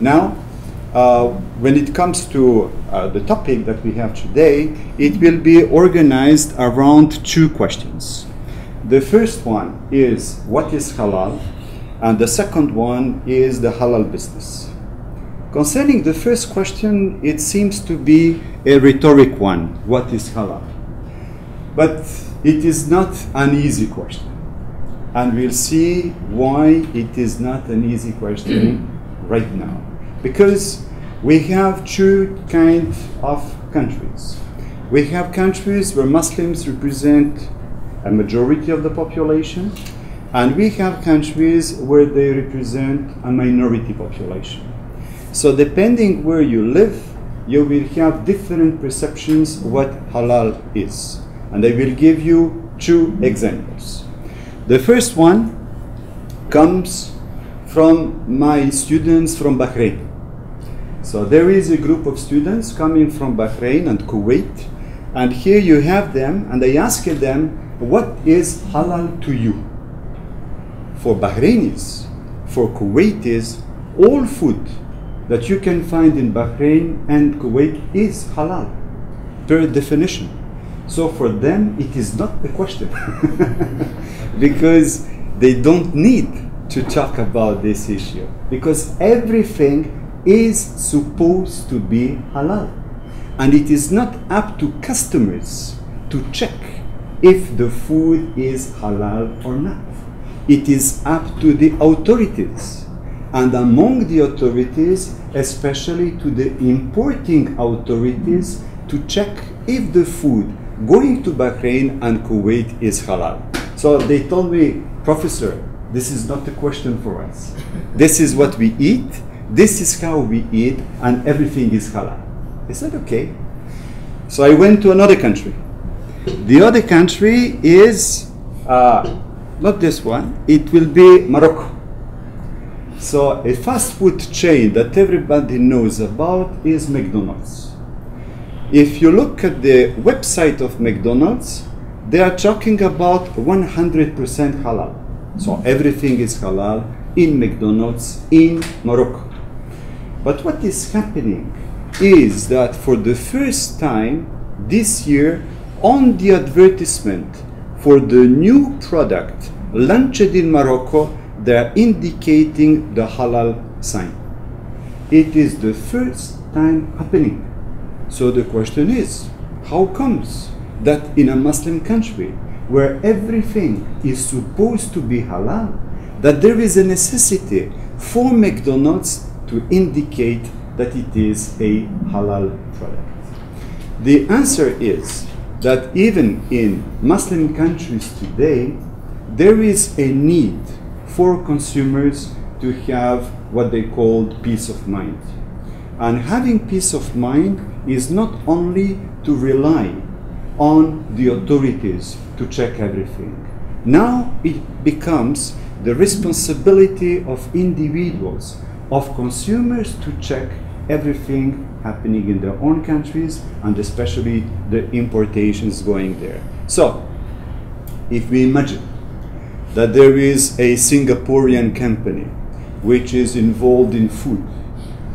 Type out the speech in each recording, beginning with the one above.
Now, when it comes to the topic that we have today, it will be organized around two questions. The first one is, what is halal? And the second one is the halal business. Concerning the first question, it seems to be a rhetoric one. What is halal? But it is not an easy question. And we'll see why it is not an easy question right now. Because we have two kinds of countries. We have countries where Muslims represent a majority of the population, and we have countries where they represent a minority population. So depending where you live, you will have different perceptions of what halal is. And I will give you two examples. The first one comes from my students from Bahrain. So there is a group of students coming from Bahrain and Kuwait, and here you have them, and I asked them, what is halal to you? For Bahrainis, for Kuwaitis, all food that you can find in Bahrain and Kuwait is halal, per definition. So for them, it is not a question, because they don't need to talk about this issue, because everything is supposed to be halal. And it is not up to customers to check if the food is halal or not. It is up to the authorities. And among the authorities, especially to the importing authorities, to check if the food going to Bahrain and Kuwait is halal. So they told me, Professor, this is not a question for us. This is what we eat, this is how we eat, and everything is halal. I said, okay. So I went to another country. The other country is, not this one, it will be Morocco. So a fast food chain that everybody knows about is McDonald's. If you look at the website of McDonald's, they are talking about 100% halal. So everything is halal in McDonald's in Morocco. But what is happening is that for the first time this year, on the advertisement for the new product launched in Morocco, they are indicating the halal sign. It is the first time happening. So the question is, how comes that in a Muslim country where everything is supposed to be halal, that there is a necessity for McDonald's to indicate that it is a halal product? The answer is that even in Muslim countries today, there is a need for consumers to have what they call peace of mind. And having peace of mind is not only to rely on the authorities to check everything. Now it becomes the responsibility of individuals, of consumers, to check everything happening in their own countries, and especially the importations going there. So if we imagine that there is a Singaporean company which is involved in food,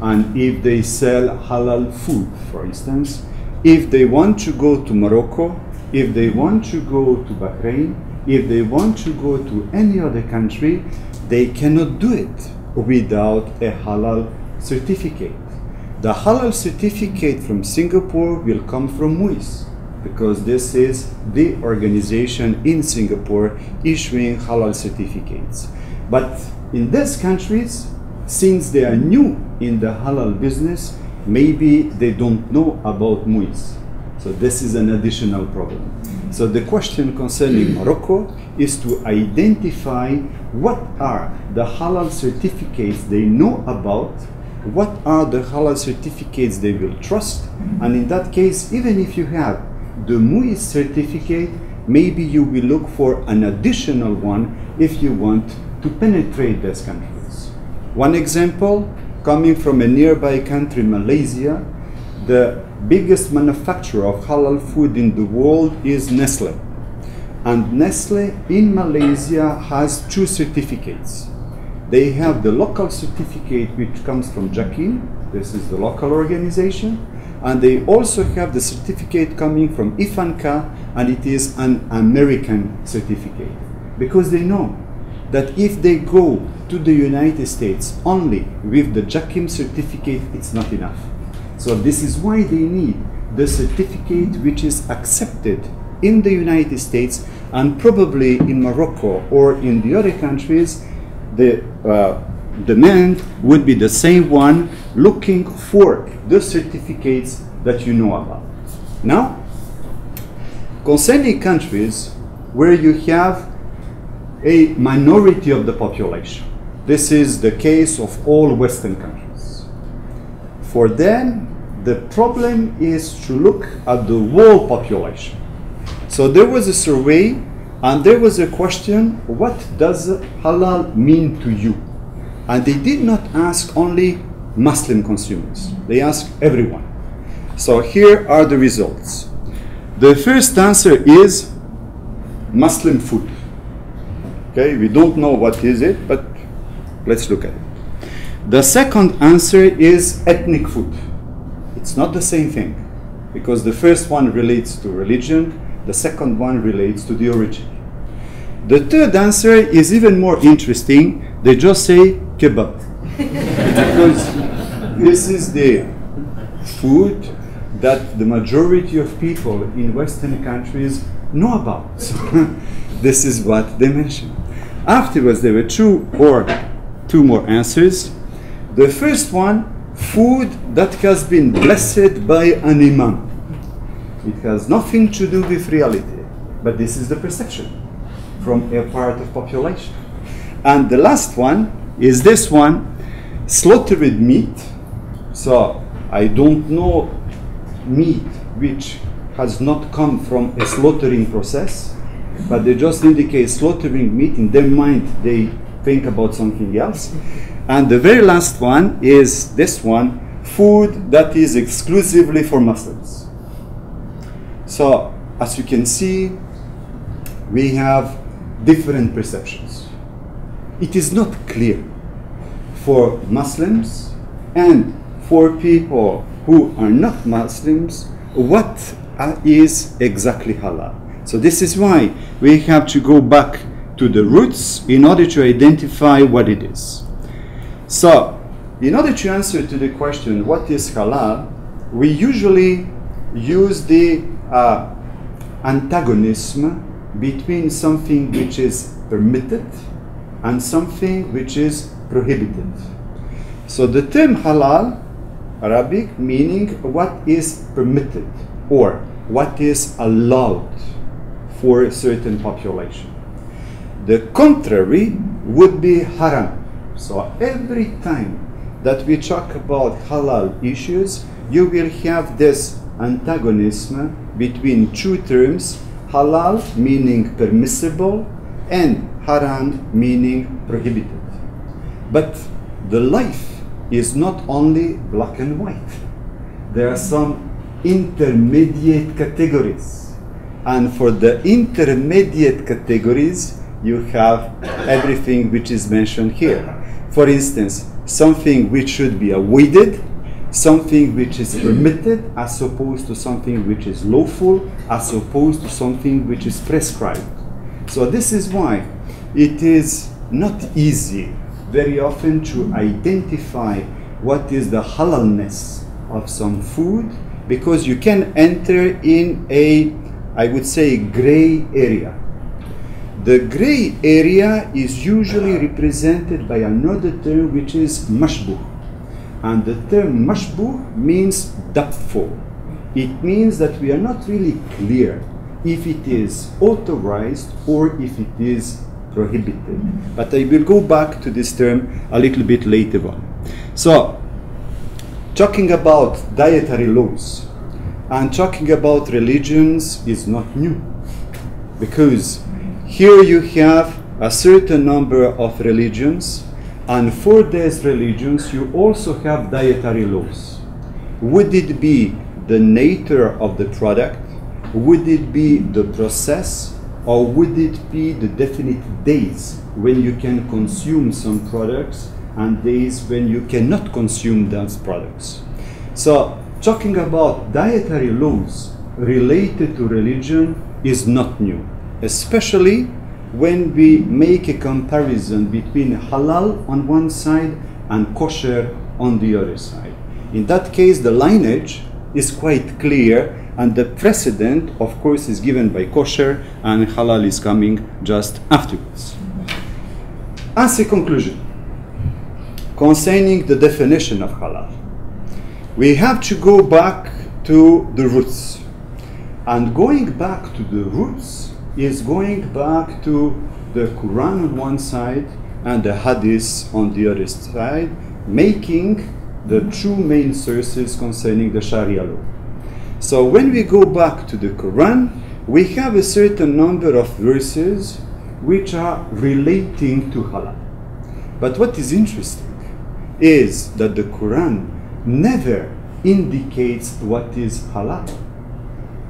and if they sell halal food, for instance, if they want to go to Morocco, if they want to go to Bahrain, if they want to go to any other country, they cannot do it without a halal certificate. The halal certificate from Singapore will come from MUIS, because this is the organization in Singapore issuing halal certificates. But in these countries, since they are new in the halal business, maybe they don't know about MUIS. So this is an additional problem. So the question concerning Morocco is to identify what are the halal certificates they know about, what are the halal certificates they will trust, and in that case, even if you have the MUIS certificate, maybe you will look for an additional one if you want to penetrate these countries. One example, coming from a nearby country, Malaysia, the biggest manufacturer of halal food in the world is Nestle. And Nestle in Malaysia has two certificates. they have the local certificate which comes from JAKIM, this is the local organization, and they also have the certificate coming from IFANCA, and it is an American certificate. Because they know that if they go to the United States only with the JAKIM certificate, it's not enough. So this is why they need the certificate which is accepted in the United States, and probably in Morocco or in the other countries, the demand would be the same one, looking for the certificates that you know about. Now, concerning countries where you have a minority of the population, this is the case of all Western countries. For them, the problem is to look at the whole population. So there was a survey, and there was a question, what does halal mean to you? And they did not ask only Muslim consumers, they asked everyone. So here are the results. The first answer is Muslim food. Okay, we don't know what is it, but let's look at it. The second answer is ethnic food. It's not the same thing, because the first one relates to religion, the second one relates to the origin. The third answer is even more interesting. They just say kebab. Because this is the food that the majority of people in Western countries know about. So this is what they mentioned. Afterwards, there were two more answers. The first one, food that has been blessed by an imam. It has nothing to do with reality, but this is the perception from a part of population. And the last one is this one, slaughtered meat. So I don't know meat which has not come from a slaughtering process, but they just indicate slaughtering meat. In their mind, they think about something else. And the very last one is this one, food that is exclusively for Muslims. So, as you can see, we have different perceptions. It is not clear for Muslims and for people who are not Muslims what is exactly halal. So this is why we have to go back to the roots in order to identify what it is. So, in order to answer to the question, what is halal, we usually use the antagonism between something which is permitted and something which is prohibited. So the term halal, Arabic, meaning what is permitted or what is allowed for a certain population. The contrary would be haram. So every time that we talk about halal issues, you will have this antagonism between two terms, halal meaning permissible and haram meaning prohibited. But the life is not only black and white. There are some intermediate categories. And for the intermediate categories, you have everything which is mentioned here. For instance, something which should be avoided, something which is permitted as opposed to something which is lawful, as opposed to something which is prescribed. So this is why it is not easy very often to identify what is the halalness of some food, because you can enter in a, I would say, gray area. The gray area is usually represented by another term which is mashbuh. And the term mashbuh means doubtful. It means that we are not really clear if it is authorized or if it is prohibited. But I will go back to this term a little bit later on. So, talking about dietary laws and talking about religions is not new, because here you have a certain number of religions, and for these religions you also have dietary laws. Would it be the nature of the product? Would it be the process? Or would it be the definite days when you can consume some products and days when you cannot consume those products. So talking about dietary laws related to religion is not new, especially when we make a comparison between halal on one side and kosher on the other side. In that case, the lineage is quite clear, and the precedent, of course, is given by kosher, and halal is coming just afterwards. As a conclusion, concerning the definition of halal, we have to go back to the roots. And going back to the roots is going back to the Quran on one side and the Hadith on the other side, making the two main sources concerning the Sharia law. So when we go back to the Quran, we have a certain number of verses which are relating to halal. But what is interesting is that the Quran never indicates what is halal.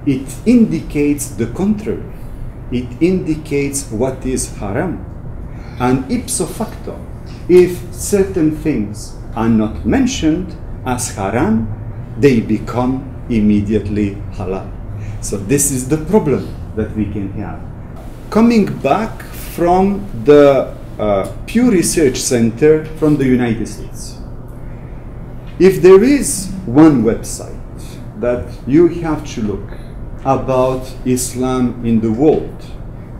It indicates the contrary. It indicates what is haram. And ipso facto, if certain things are not mentioned as haram, they become immediately halal. So this is the problem that we can have. Coming back from the Pew Research Center from the United States, if there is one website that you have to look about Islam in the world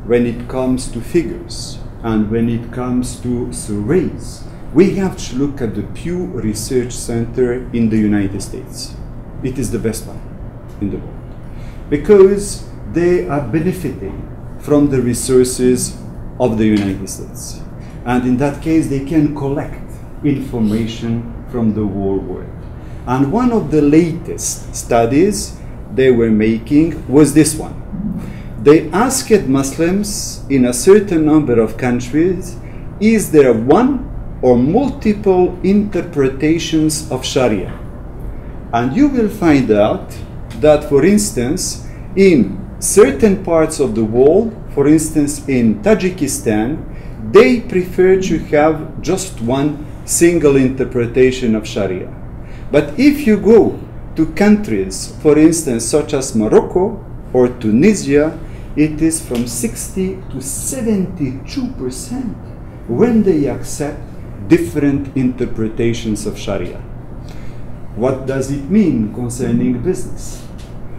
when it comes to figures and when it comes to surveys, we have to look at the Pew Research Center in the United States. It is the best one in the world because they are benefiting from the resources of the United States. And in that case, they can collect information from the whole world. And one of the latest studies they were making was this one. They asked Muslims in a certain number of countries, is there one or multiple interpretations of Sharia? And you will find out that, for instance, in certain parts of the world, for instance in Tajikistan, they prefer to have just one single interpretation of Sharia. But if you go to countries, for instance, such as Morocco or Tunisia, it is from 60 to 72% when they accept different interpretations of Sharia. What does it mean concerning business?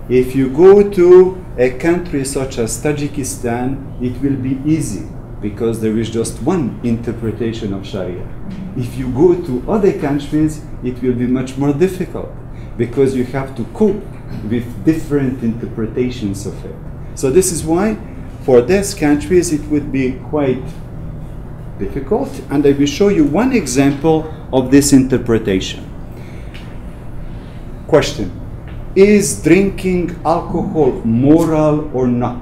If you go to a country such as Tajikistan, it will be easy because there is just one interpretation of Sharia. If you go to other countries, it will be much more difficult because you have to cope with different interpretations of it. So this is why for these countries it would be quite difficult, and I will show you one example of this interpretation. Question: is drinking alcohol moral or not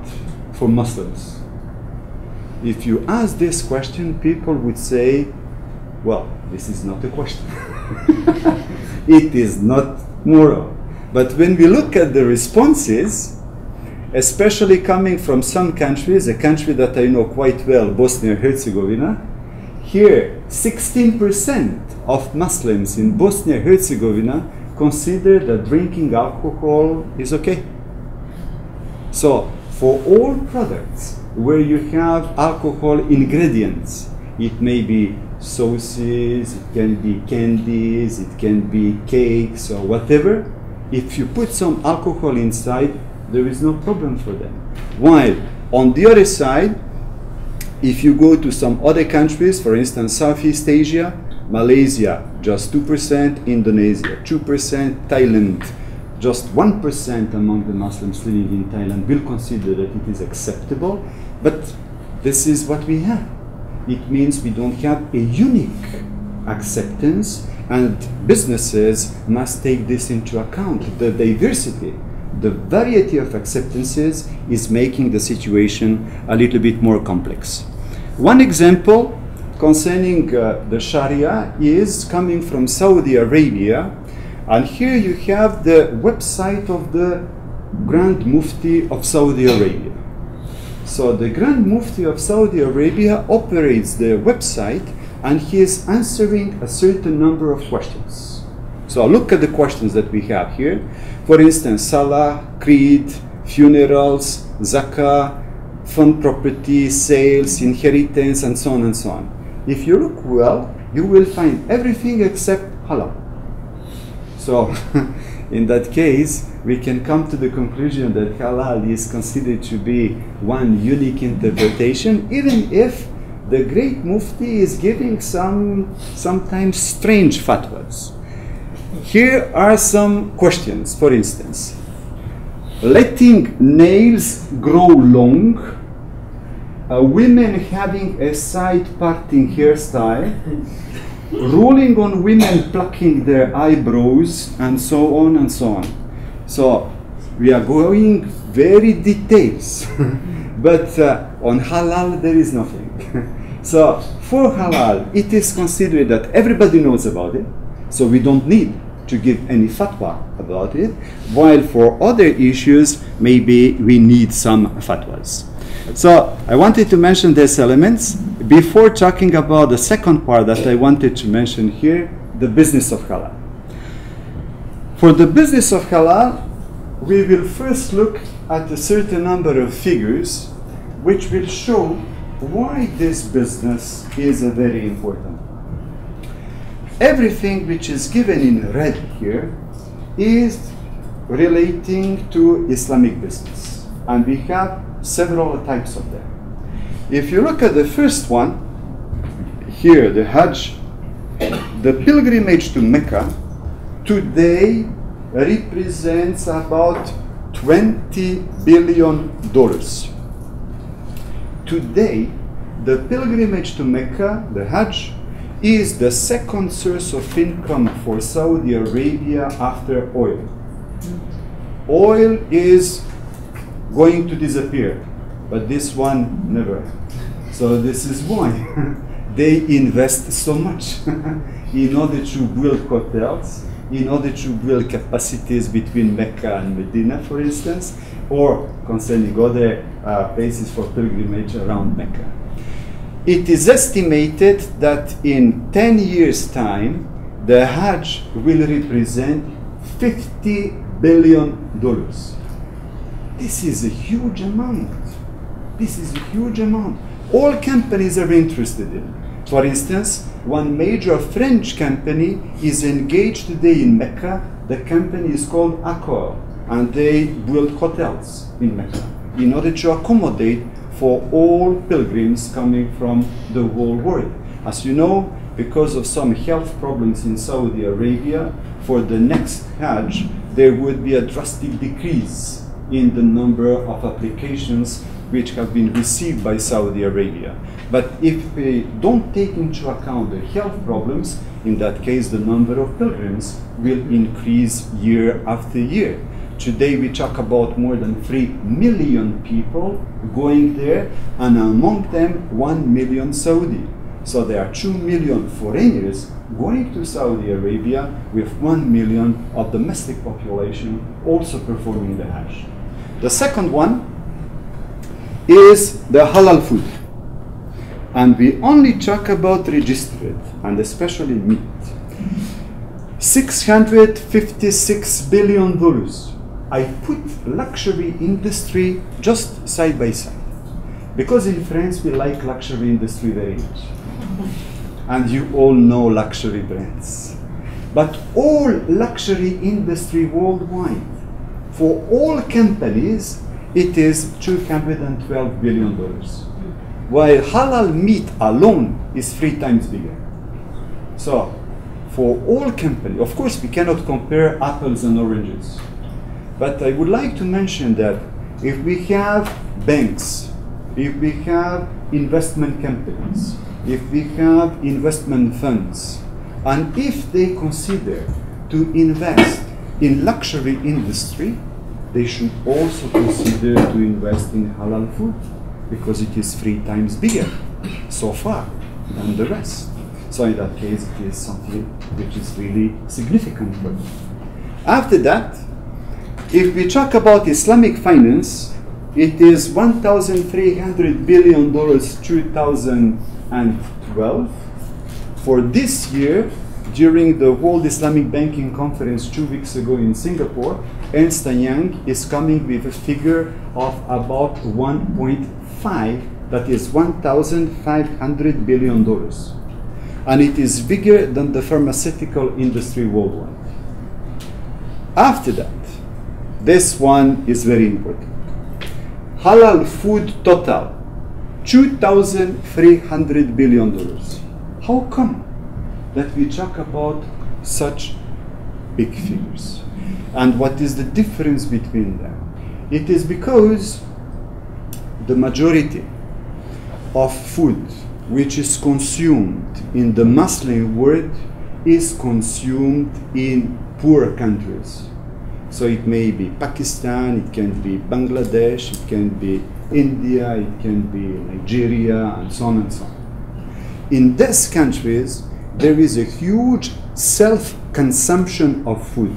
for Muslims? If you ask this question, people would say, well, this is not a question. It is not moral. But when we look at the responses, especially coming from some countries, a country that I know quite well, Bosnia and Herzegovina, here 16% of Muslims in Bosnia and Herzegovina consider that drinking alcohol is okay. So for all products where you have alcohol ingredients, it may be sauces, it can be candies, it can be cakes or whatever, if you put some alcohol inside, there is no problem for them. While on the other side, if you go to some other countries, for instance Southeast Asia, Malaysia just 2%, Indonesia 2%, Thailand just 1% among the Muslims living in Thailand will consider that it is acceptable, but this is what we have. It means we don't have a unique acceptance, and businesses must take this into account. The diversity, the variety of acceptances is making the situation a little bit more complex. One example concerning the Sharia is coming from Saudi Arabia, and here you have the website of the Grand Mufti of Saudi Arabia. So the Grand Mufti of Saudi Arabia operates the website, and he is answering a certain number of questions. So look at the questions that we have here. For instance, Salah, Creed, funerals, Zakah, fund property, sales, inheritance, and so on and so on. If you look well, you will find everything except halal. So in that case, we can come to the conclusion that halal is considered to be one unique interpretation, even if the great Mufti is giving sometimes strange fatwas. Here are some questions. For instance, letting nails grow long, women having a side-parting hairstyle, ruling on women plucking their eyebrows, and so on and so on. So we are going very details, but on halal there is nothing. So for halal, it is considered that everybody knows about it, so we don't need to give any fatwa about it, while for other issues, maybe we need some fatwas. So I wanted to mention these elements before talking about the second part that I wanted to mention here, the business of halal. For the business of halal, we will first look at a certain number of figures which will show why this business is a very important one. Everything which is given in red here is relating to Islamic business, and we have several types of them. If you look at the first one, here, the Hajj, the pilgrimage to Mecca, today represents about $20 billion. Today, the pilgrimage to Mecca, the Hajj, is the second source of income for Saudi Arabia after oil. Oil is going to disappear, but this one never. So this is why they invest so much in order to build hotels, in order to build capacities between Mecca and Medina, for instance, or concerning other places for pilgrimage around Mecca. It is estimated that in 10 years' time, the Hajj will represent $50 billion. This is a huge amount. This is a huge amount. All companies are interested in it. For instance, one major French company is engaged today in Mecca. The company is called Accor, and they build hotels in Mecca in order to accommodate for all pilgrims coming from the whole world. As you know, because of some health problems in Saudi Arabia, for the next Hajj, there would be a drastic decrease in the number of applications which have been received by Saudi Arabia. But if we don't take into account the health problems, in that case the number of pilgrims will increase year after year. Today we talk about more than 3 million people going there, and among them 1 million Saudi. So there are 2 million foreigners going to Saudi Arabia, with 1 million of domestic population also performing the Hajj. The second one is the halal food. And we only talk about registered, and especially meat. $656 billion. I put luxury industry just side by side, because in France we like luxury industry very much, and you all know luxury brands. But all luxury industry worldwide, for all companies, it is $212 billion, while halal meat alone is 3 times bigger. So for all companies, of course we cannot compare apples and oranges, but I would like to mention that if we have banks, if we have investment companies, if we have investment funds, and if they consider to invest in luxury industry, they should also consider to invest in halal food, because it is 3 times bigger so far than the rest. So in that case, it is something which is really significant for them. After that, if we talk about Islamic finance, it is $1,300 billion 2012. For this year, during the World Islamic Banking Conference 2 weeks ago in Singapore, Ernst & Young is coming with a figure of about 1.5, that is $1,500 billion. And it is bigger than the pharmaceutical industry worldwide. After that, this one is very important. Halal food total, $2,300 billion. How come that we talk about such big figures? And what is the difference between them? It is because the majority of food which is consumed in the Muslim world is consumed in poor countries. So it may be Pakistan, it can be Bangladesh, it can be India, it can be Nigeria, and so on and so on. In these countries, there is a huge self-consumption of food.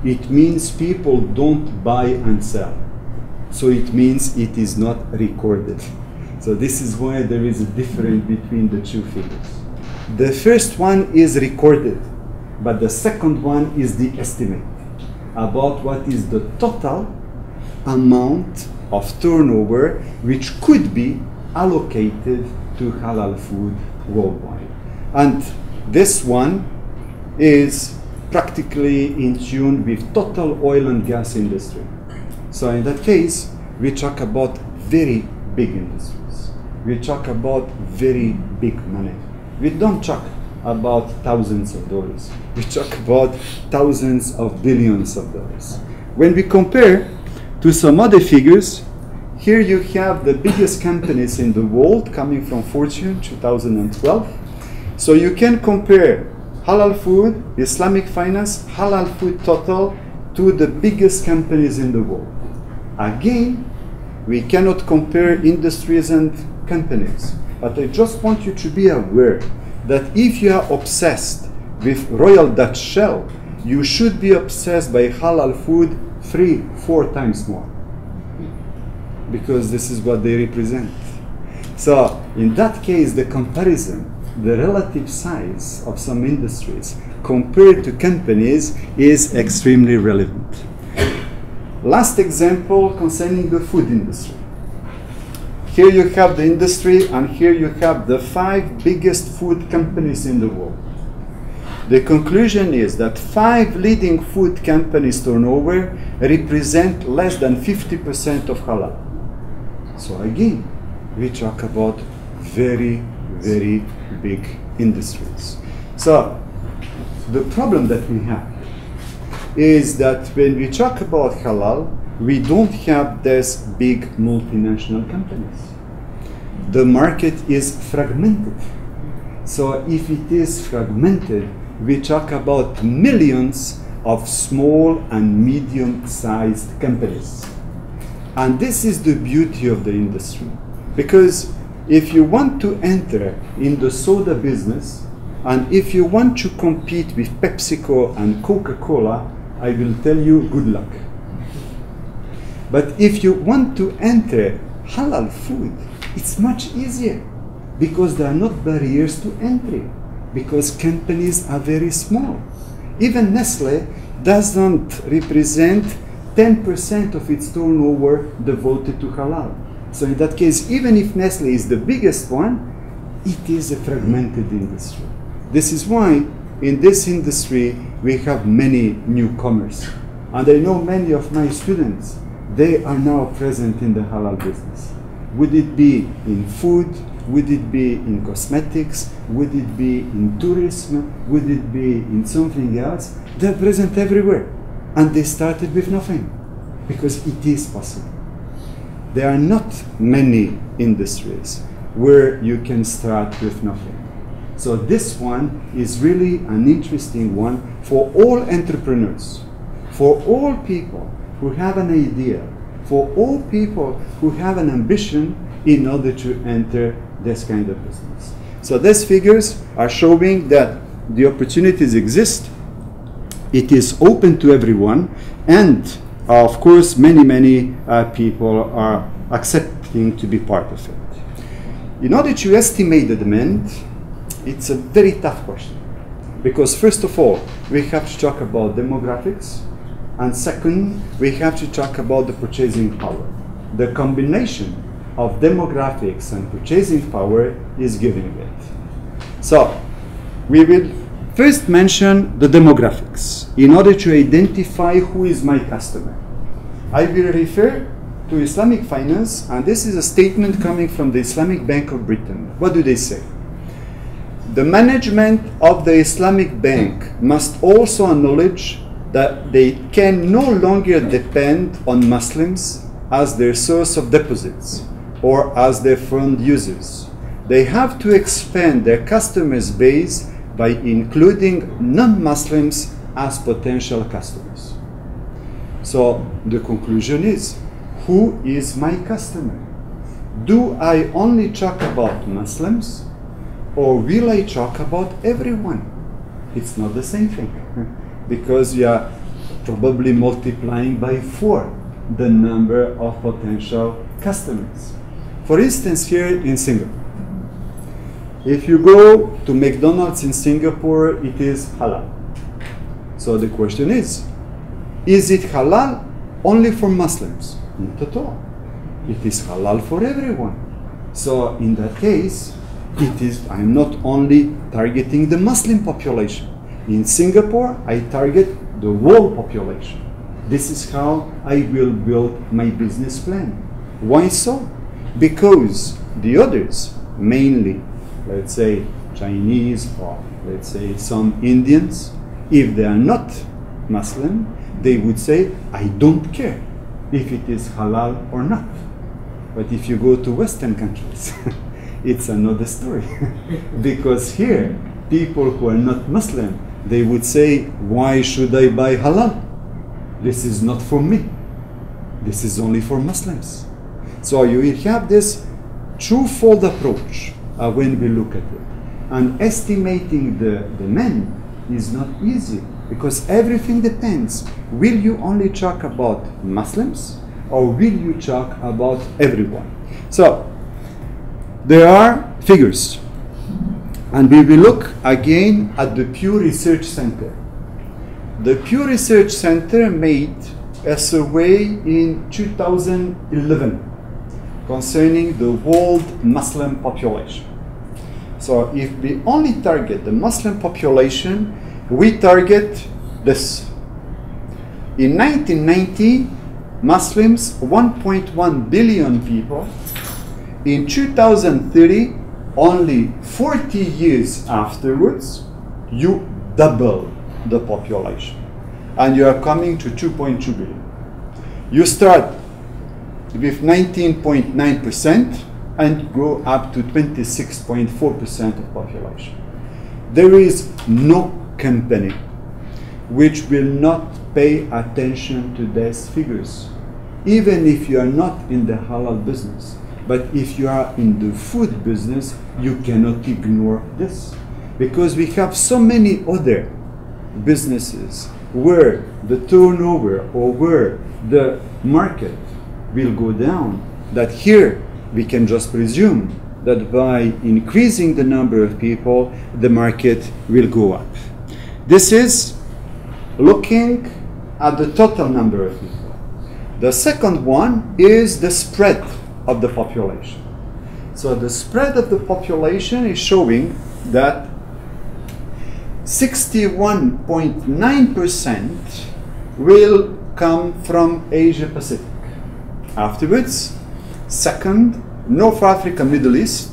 It means people don't buy and sell. So it means it is not recorded. So this is why there is a difference between the two figures. The first one is recorded, but the second one is the estimate about what is the total amount of turnover which could be allocated to halal food worldwide. And this one is practically in tune with total oil and gas industry. So in that case, we talk about very big industries. We talk about very big money. We don't talk about thousands of dollars. We talk about thousands of billions of dollars. When we compare to some other figures, here you have the biggest companies in the world coming from Fortune 2012. So you can compare halal food, Islamic finance, halal food total to the biggest companies in the world. Again, we cannot compare industries and companies, but I just want you to be aware that if you are obsessed with Royal Dutch Shell, you should be obsessed by halal food 3-4 times more, because this is what they represent. So in that case, the comparison, the relative size of some industries compared to companies is extremely relevant. Last example concerning the food industry. Here you have the industry, and here you have the 5 biggest food companies in the world. The conclusion is that 5 leading food companies' turnover represent less than 50% of halal. So again, we talk about very, very big industries. So the problem that we have is that when we talk about halal, we don't have these big multinational companies. The market is fragmented. So if it is fragmented, we talk about millions of small and medium-sized companies. And this is the beauty of the industry. Because if you want to enter in the soda business, and if you want to compete with PepsiCo and Coca-Cola, I will tell you good luck. But if you want to enter halal food, it's much easier, because there are not barriers to entry, because companies are very small. Even Nestle doesn't represent 10% of its turnover devoted to halal. So in that case, even if Nestle is the biggest one, it is a fragmented industry. This is why in this industry we have many newcomers. And I know many of my students, they are now present in the halal business. Would it be in food? Would it be in cosmetics? Would it be in tourism? Would it be in something else? They're present everywhere. And they started with nothing, because it is possible. There are not many industries where you can start with nothing. So this one is really an interesting one for all entrepreneurs, for all people who have an idea, for all people who have an ambition in order to enter this kind of business. So these figures are showing that the opportunities exist, it is open to everyone, and of course, many people are accepting to be part of it. In order to estimate the demand, it's a very tough question. Because first of all, we have to talk about demographics, and second, we have to talk about the purchasing power. The combination of demographics and purchasing power is giving it. So, we will first mention the demographics in order to identify who is my customer. I will refer to Islamic finance, and this is a statement coming from the Islamic Bank of Britain. What do they say? The management of the Islamic Bank must also acknowledge that they can no longer depend on Muslims as their source of deposits or as their fund users. They have to expand their customers base by including non-Muslims as potential customers. So the conclusion is, who is my customer? Do I only talk about Muslims, or will I talk about everyone? It's not the same thing, because you are probably multiplying by 4 the number of potential customers. For instance, here in Singapore, if you go to McDonald's in Singapore, it is halal. So the question is it halal only for Muslims? Not at all. It is halal for everyone. So in that case, I'm not only targeting the Muslim population. In Singapore, I target the whole population. This is how I will build my business plan. Why so? Because the others, mainly, let's say Chinese, or let's say some Indians, if they are not Muslim, they would say, I don't care if it is halal or not. But if you go to Western countries, it's another story. Because here, people who are not Muslim, they would say, why should I buy halal? This is not for me. This is only for Muslims. So you will have this twofold approach when we look at it. And estimating the demand is not easy, because everything depends. Will you only talk about Muslims, or will you talk about everyone? So there are figures, and we will look again at the Pew Research Center. The Pew Research Center made a survey in 2011 concerning the world Muslim population. So if we only target the Muslim population, we target this. In 1990, Muslims, 1.1 billion people. In 2030, only 40 years afterwards, you double the population. And you are coming to 2.2 billion. You start with 19.9% and go up to 26.4% of population. There is no company which will not pay attention to these figures, even if you are not in the halal business. But if you are in the food business, you cannot ignore this, because we have so many other businesses where the turnover or where the market will go down, that here we can just presume that by increasing the number of people, the market will go up. This is looking at the total number of people. The second one is the spread of the population. So the spread of the population is showing that 61.9% will come from Asia Pacific. Afterwards, second, North Africa, Middle East.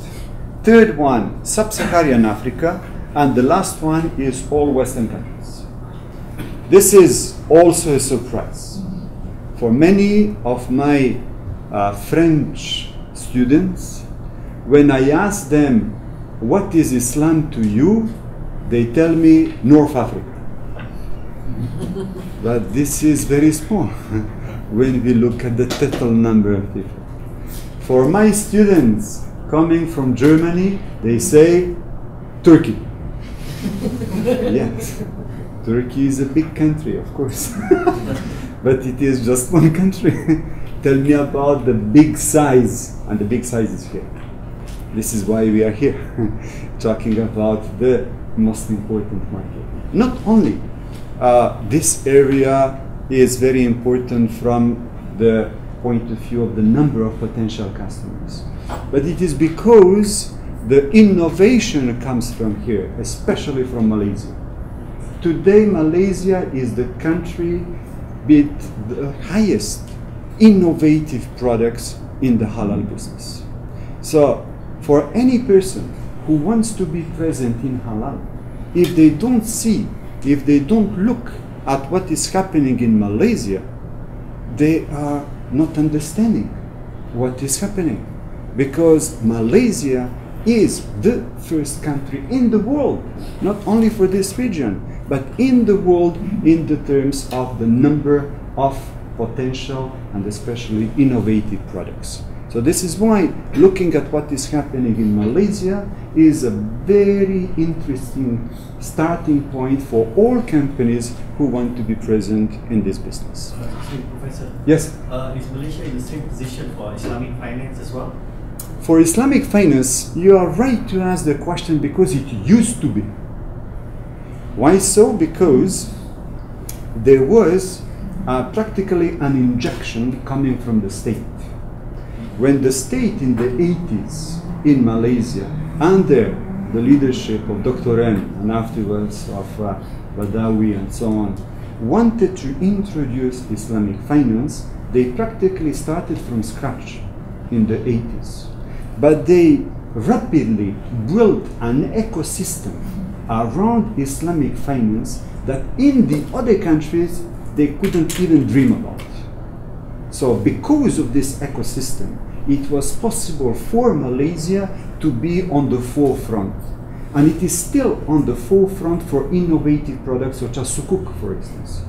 Third one, Sub-Saharan Africa. And the last one is all Western countries. This is also a surprise. For many of my French students, when I ask them, what is Islam to you? They tell me North Africa. But this is very small when we look at the total number of people. For my students coming from Germany, they say Turkey. Yes, Turkey is a big country, of course. but it is just one country. Tell me about the big size, and the big size is here. This is why we are here, talking about the most important market. Not only this area is very important from the point of view of the number of potential customers, but it is because the innovation comes from here, especially from Malaysia. Today, Malaysia is the country with the highest innovative products in the halal business. So, for any person who wants to be present in halal, if they don't see, if they don't look at what is happening in Malaysia, they are not understanding what is happening. Because Malaysia is the first country in the world, not only for this region, but in the world in the terms of the number of potential and especially innovative products. So this is why looking at what is happening in Malaysia is a very interesting starting point for all companies who want to be present in this business. Professor. Yes? Is Malaysia in the same position for Islamic finance as well? For Islamic finance, you are right to ask the question because it used to be. Why so? Because there was practically an injection coming from the state. When the state in the 80s in Malaysia, under the leadership of Dr. N and afterwards of Badawi and so on, wanted to introduce Islamic finance, they practically started from scratch in the 80s. But they rapidly built an ecosystem around Islamic finance that in the other countries they couldn't even dream about. So because of this ecosystem, it was possible for Malaysia to be on the forefront. And it is still on the forefront for innovative products such as sukuk, for instance.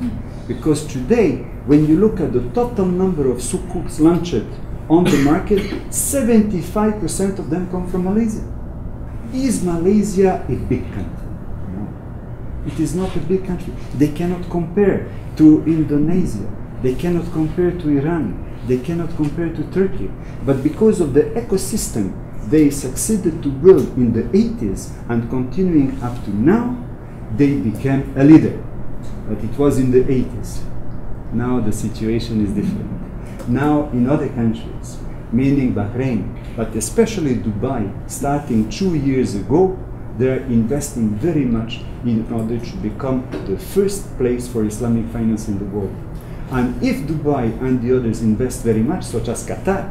Because today, when you look at the total number of sukuks launched on the market, 75% of them come from Malaysia. Is Malaysia a big country? No. It is not a big country. They cannot compare to Indonesia. They cannot compare to Iran. They cannot compare to Turkey. But because of the ecosystem they succeeded to build in the 80s and continuing up to now, they became a leader. But it was in the 80s. Now the situation is different. Now in other countries, meaning Bahrain, but especially Dubai, starting 2 years ago, they're investing very much in order to become the first place for Islamic finance in the world. And if Dubai and the others invest very much, such as Qatar,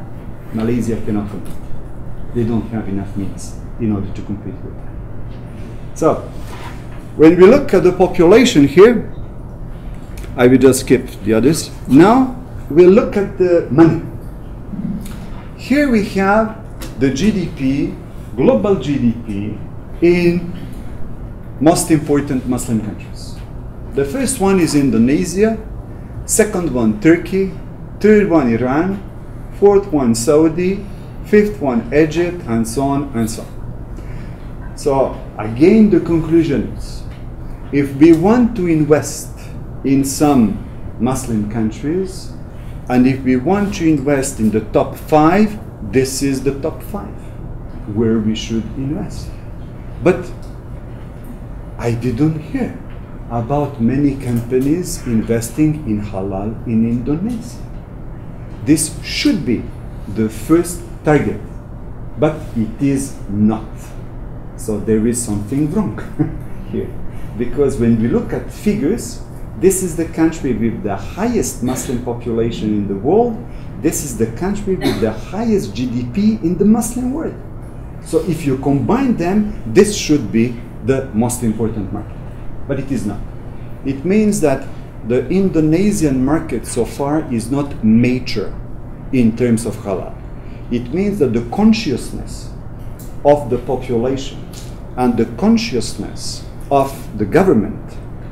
Malaysia cannot compete. They don't have enough means in order to compete with them. So, when we look at the population here, I will just skip the others. Now, we'll look at the money. Here we have the GDP, global GDP, in most important Muslim countries. The first one is Indonesia, second one Turkey, third one Iran, fourth one Saudi, fifth one Egypt, and so on and so on. So again the conclusion is, if we want to invest in some Muslim countries, and if we want to invest in the top 5, this is the top 5 where we should invest. But I didn't hear about many companies investing in halal in Indonesia. This should be the first target, but it is not. So there is something wrong here. Because when we look at figures, this is the country with the highest Muslim population in the world. This is the country with the highest GDP in the Muslim world. So if you combine them, this should be the most important market. But it is not. It means that the Indonesian market so far is not mature in terms of halal. It means that the consciousness of the population and the consciousness of the government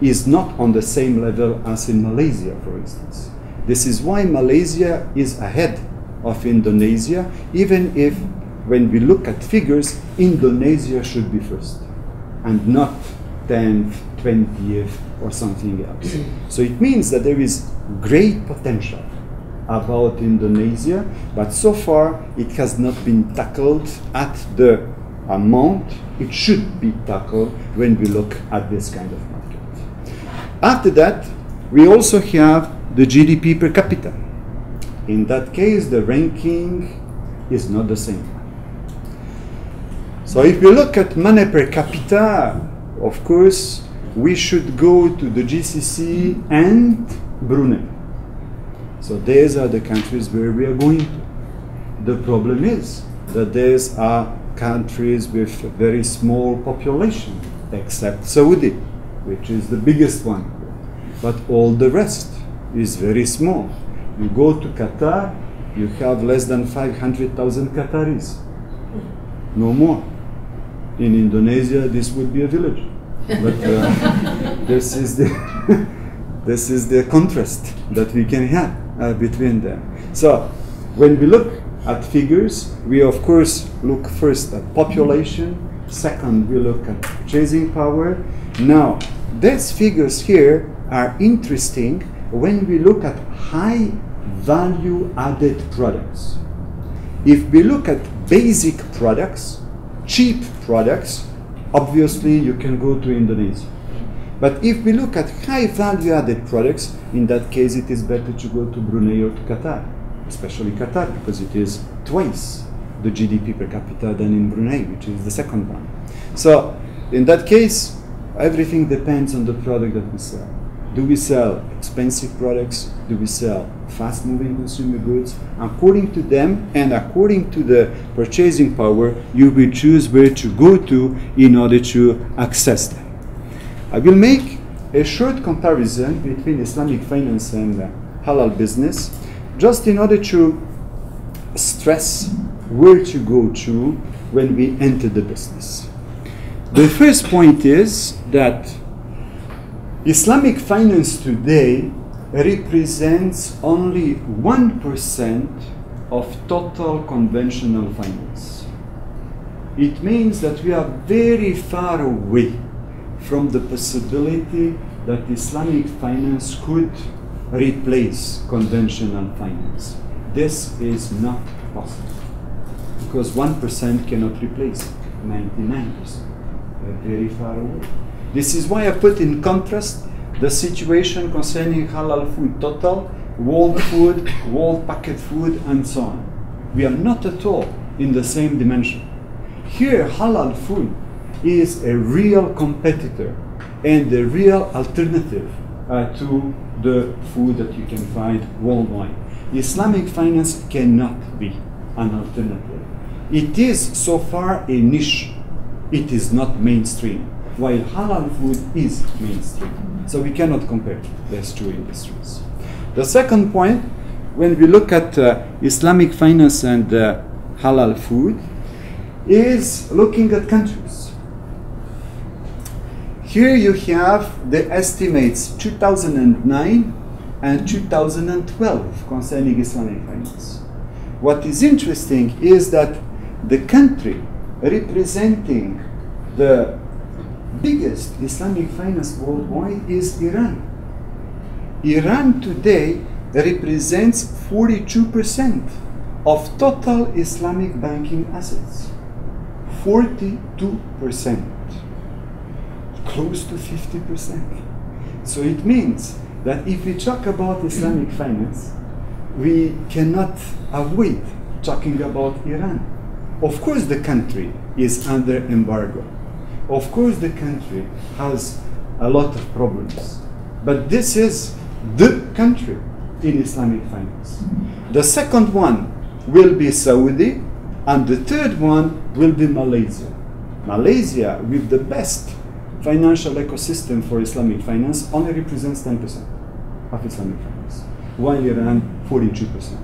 is not on the same level as in Malaysia, for instance. This is why Malaysia is ahead of Indonesia, even if when we look at figures, Indonesia should be first and not 10th, 20th or something else. So it means that there is great potential about Indonesia, but so far it has not been tackled at the amount it should be tackled when we look at this kind of market. After that, we also have the GDP per capita. In that case, the ranking is not the same. So if we look at money per capita, of course, we should go to the GCC and Brunei. So these are the countries where we are going to. The problem is that these are countries with a very small population, except Saudi, which is the biggest one. But all the rest is very small. You go to Qatar, you have less than 500,000 Qataris. No more. In Indonesia, this would be a village. But this is the contrast that we can have between them. So when we look at figures, we of course look first at population, second we look at purchasing power. Now, these figures here are interesting when we look at high value added products. If we look at basic products, cheap products, obviously you can go to Indonesia. But if we look at high value added products, in that case it is better to go to Brunei or to Qatar, especially Qatar, because it is twice the GDP per capita than in Brunei, which is the second one. So in that case, everything depends on the product that we sell. Do we sell expensive products? Do we sell fast-moving consumer goods? According to them and according to the purchasing power, you will choose where to go to in order to access them. I will make a short comparison between Islamic finance and halal business, just in order to stress where to go to when we enter the business. The first point is that Islamic finance today represents only 1% of total conventional finance. It means that we are very far away from the possibility that Islamic finance could replace conventional finance. This is not possible, because 1% cannot replace 99%. We are very far away. This is why I put in contrast the situation concerning halal food total, world food, world packet food, and so on. We are not at all in the same dimension. Here, halal food is a real competitor and a real alternative to the food that you can find worldwide. Islamic finance cannot be an alternative. It is so far a niche. It is not mainstream, while halal food is mainstream. So we cannot compare these two industries. The second point, when we look at Islamic finance and halal food, is looking at countries. Here you have the estimates 2009 and 2012 concerning Islamic finance. What is interesting is that the country representing the biggest Islamic finance worldwide is Iran. Iran today represents 42% of total Islamic banking assets. 42%. Close to 50%. So it means that if we talk about Islamic finance, we cannot avoid talking about Iran. Of course the country is under embargo. Of course the country has a lot of problems. But this is the country in Islamic finance. The second one will be Saudi, and the third one will be Malaysia. Malaysia, with the best financial ecosystem for Islamic finance, only represents 10% of Islamic finance, while Iran 42%.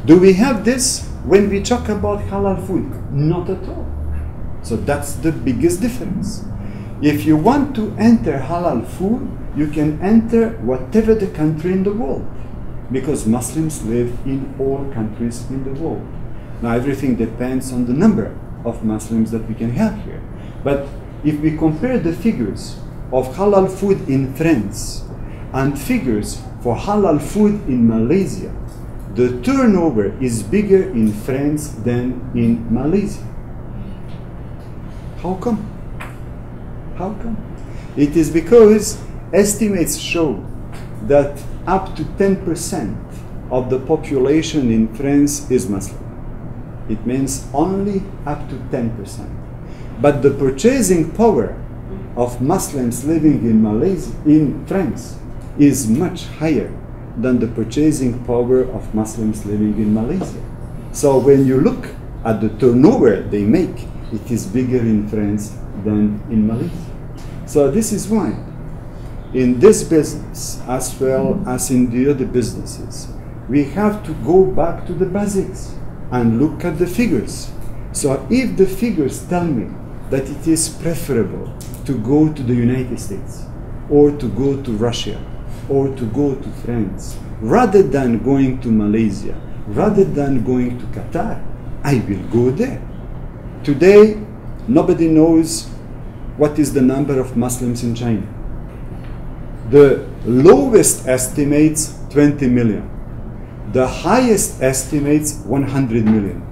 Do we have this when we talk about halal food? Not at all. So that's the biggest difference. If you want to enter halal food, you can enter whatever the country in the world, because Muslims live in all countries in the world. Now everything depends on the number of Muslims that we can have here. But if we compare the figures of halal food in France and figures for halal food in Malaysia, the turnover is bigger in France than in Malaysia. How come? How come? It is because estimates show that up to 10% of the population in France is Muslim. It means only up to 10%. But the purchasing power of Muslims living in France is much higher than the purchasing power of Muslims living in Malaysia. So when you look at the turnover they make, it is bigger in France than in Malaysia. So this is why in this business, as well as in the other businesses, we have to go back to the basics and look at the figures. So if the figures tell me that it is preferable to go to the United States or to go to Russia or to go to France rather than going to Malaysia, rather than going to Qatar, I will go there. Today, nobody knows what is the number of Muslims in China. The lowest estimates 20 million. The highest estimates 100 million.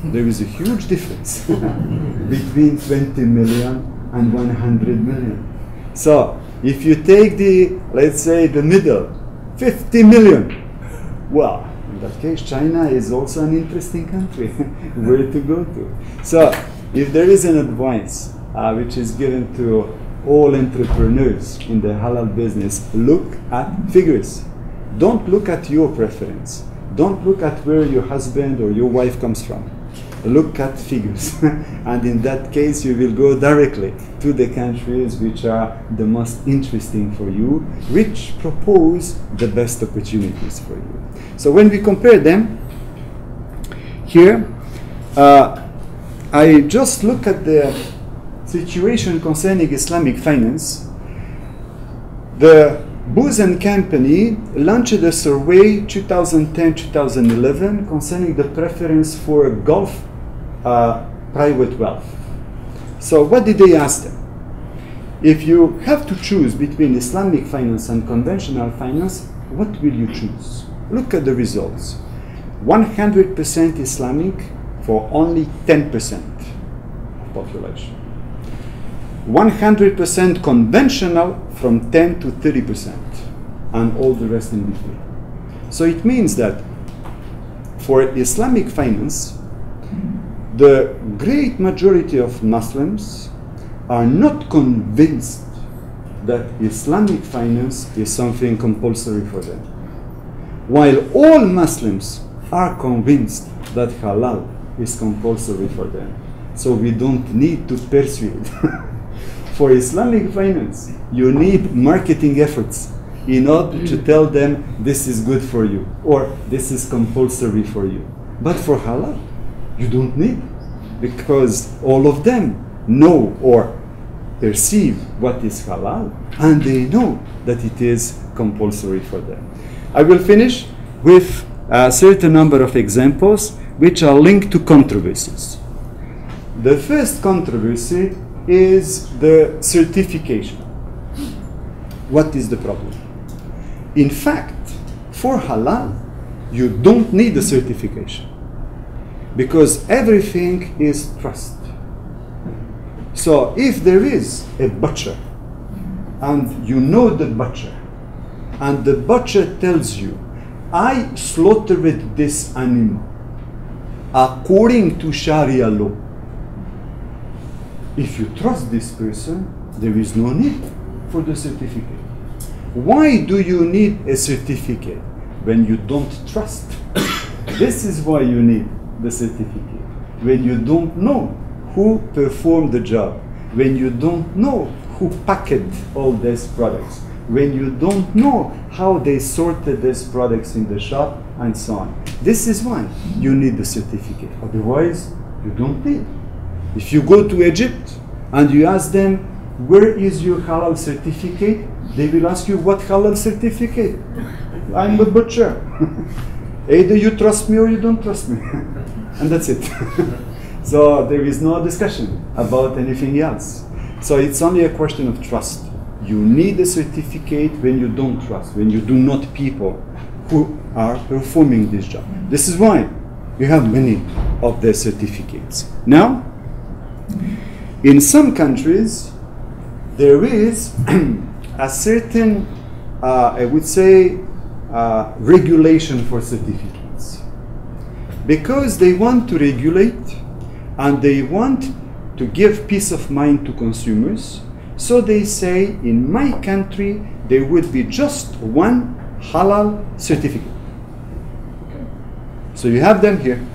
There is a huge difference between 20 million and 100 million. So if you take the, let's say, the middle, 50 million, well, in that case, China is also an interesting country where to go to. So if there is an advice which is given to all entrepreneurs in the halal business, look at figures. Don't look at your preference. Don't look at where your husband or your wife comes from. Look at figures. And in that case, you will go directly to the countries which are the most interesting for you, which propose the best opportunities for you. So when we compare them, here, I just look at the situation concerning Islamic finance. The Booz & Company launched a survey 2010-2011 concerning the preference for Gulf private wealth. So what did they ask them? If you have to choose between Islamic finance and conventional finance, what will you choose? Look at the results. 100% Islamic for only 10% of population. 100% conventional from 10 to 30%, and all the rest in between. So it means that for Islamic finance, the great majority of Muslims are not convinced that Islamic finance is something compulsory for them, while all Muslims are convinced that halal is compulsory for them. So we don't need to persuade. For Islamic finance, you need marketing efforts in order to tell them this is good for you or this is compulsory for you. But for halal, you don't need, because all of them know or perceive what is halal and they know that it is compulsory for them. I will finish with a certain number of examples which are linked to controversies. The first controversy is the certification. What is the problem? In fact, for halal, you don't need a certification because everything is trust. So if there is a butcher and you know the butcher and the butcher tells you, I slaughtered this animal according to Sharia law, if you trust this person, there is no need for the certificate. Why do you need a certificate when you don't trust? This is why you need the certificate. When you don't know who performed the job, when you don't know who packed all these products, when you don't know how they sorted these products in the shop, and so on. This is why you need the certificate. Otherwise, you don't need. If you go to Egypt and you ask them, where is your halal certificate? They will ask you, what halal certificate? I'm a butcher. Either you trust me or you don't trust me. And that's it. So there is no discussion about anything else. So it's only a question of trust. You need a certificate when you don't trust, when you do not people who are performing this job. This is why you have many of the certificates. Now, in some countries, there is a certain, I would say, regulation for certificates. Because they want to regulate and they want to give peace of mind to consumers, so they say, in my country, there would be just one halal certificate. Okay. So you have them here.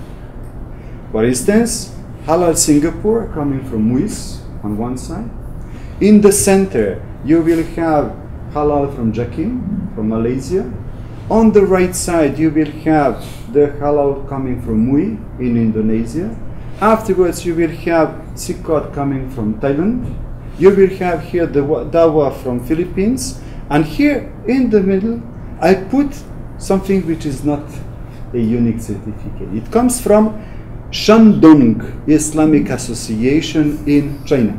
For instance, Halal Singapore coming from Muis on one side. In the center, you will have Halal from Jakim, from Malaysia. On the right side, you will have the Halal coming from Mui in Indonesia. Afterwards, you will have Sikot coming from Thailand. You will have here the Dawa from Philippines. And here in the middle, I put something which is not a unique certificate. It comes from Shandong Islamic Association in China.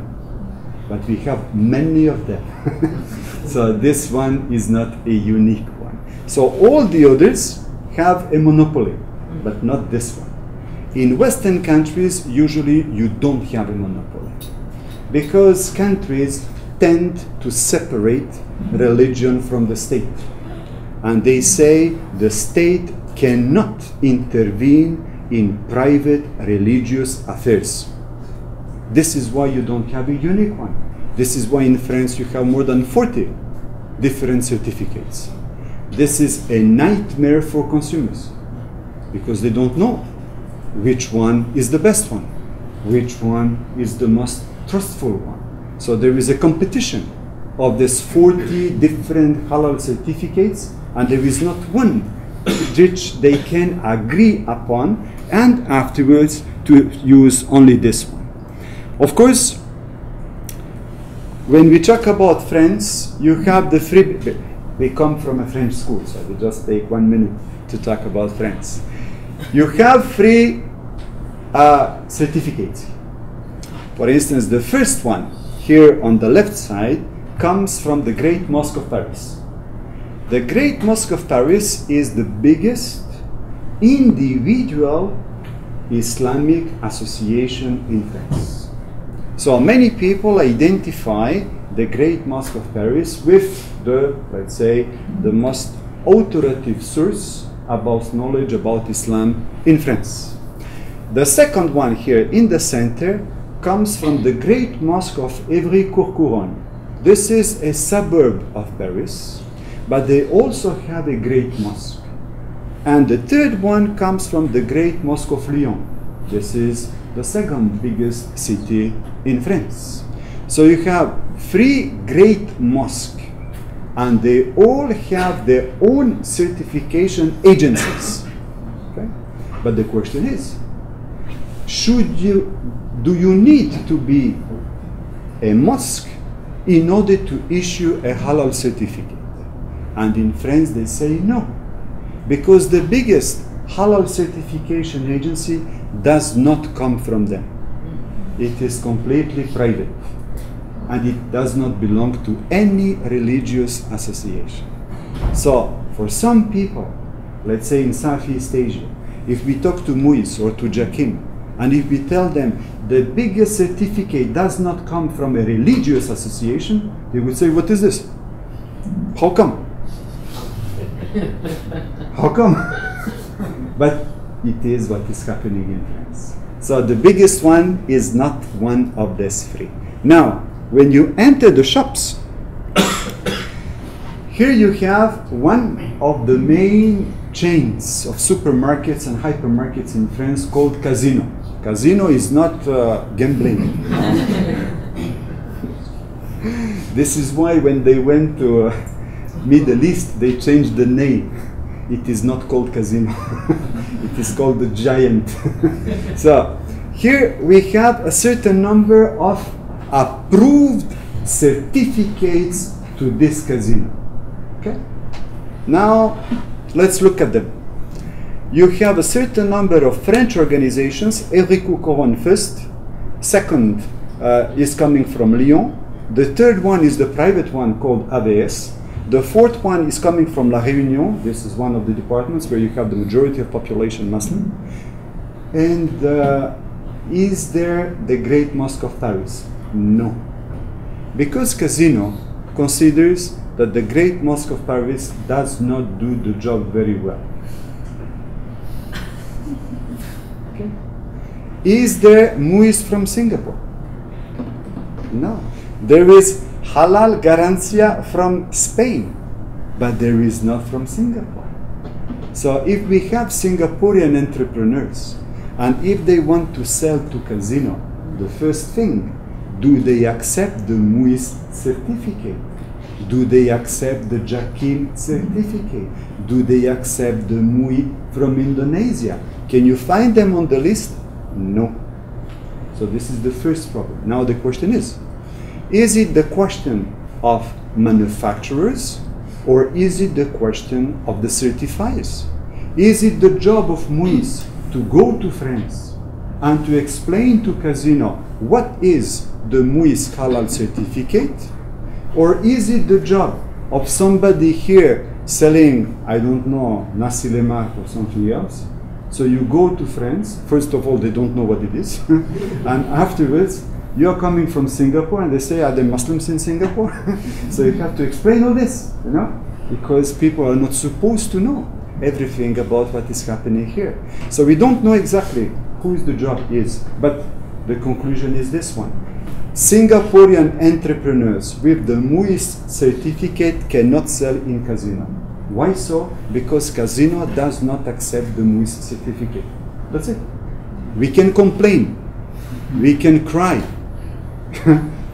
But we have many of them. So this one is not a unique one. So all the others have a monopoly, but not this one. In Western countries, usually you don't have a monopoly, because countries tend to separate religion from the state. And they say the state cannot intervene in private religious affairs. This is why you don't have a unique one. This is why in France you have more than 40 different certificates. This is a nightmare for consumers, because they don't know which one is the best one, which one is the most trustful one. So there is a competition of these 40 different halal certificates, and there is not one which they can agree upon, and afterwards to use only this one. Of course, when we talk about France, you have the free. We come from a French school, so we just take 1 minute to talk about France. You have free certificates. For instance, the first one here on the left side comes from the Great Mosque of Paris. The Great Mosque of Paris is the biggest individual Islamic association in France. So many people identify the Great Mosque of Paris with the, let's say, the most authoritative source about knowledge about Islam in France. The second one here in the center comes from the Great Mosque of Évry-Courcouronnes. This is a suburb of Paris, but they also have a great mosque. And the third one comes from the Great Mosque of Lyon. This is the second biggest city in France. So you have 3 great mosques, and they all have their own certification agencies. Okay? But the question is, do you need to be a mosque in order to issue a halal certificate? And in France they say no, because the biggest halal certification agency does not come from them. It is completely private, and it does not belong to any religious association. So for some people, let's say in Southeast Asia, if we talk to Muis or to Jakim, and if we tell them the biggest certificate does not come from a religious association, they would say, what is this? How come? How come? But it is what is happening in France. So the biggest one is not one of these 3. Now, when you enter the shops, here you have one of the main chains of supermarkets and hypermarkets in France called Casino. Casino is not gambling. This is why when they went to Middle East, they changed the name. It is not called Casino. It is called the Giant. So here we have a certain number of approved certificates to this casino. Okay? Now let's look at them. You have a certain number of French organizations. Évry-Courcouronnes first. Second is coming from Lyon. The third one is the private one called ABS. The fourth one is coming from La Réunion. This is one of the departments where you have the majority of population Muslim. And is there the Great Mosque of Paris? No. Because Casino considers that the Great Mosque of Paris does not do the job very well. Okay. Is there Muis from Singapore? No. There is Halal Garancia from Spain, but there is not from Singapore. So if we have Singaporean entrepreneurs, and if they want to sell to Casino, the first thing, do they accept the Muis certificate? Do they accept the Jakim certificate? Do they accept the MUI from Indonesia? Can you find them on the list? No. So this is the first problem. Now the question is it the question of manufacturers, or is it the question of the certifiers? Is it the job of MUIs to go to France and to explain to Casino what is the MUIS Halal certificate? Or is it the job of somebody here selling, I don't know, nasi lemak or something else? So you go to France, first of all they don't know what it is, and afterwards you're coming from Singapore and they say, are there Muslims in Singapore? So you have to explain all this, you know, because people are not supposed to know everything about what is happening here. So we don't know exactly whose the job is, but the conclusion is this one. Singaporean entrepreneurs with the MUIS certificate cannot sell in Casino. Why so? Because Casino does not accept the MUIS certificate. That's it. We can complain, we can cry,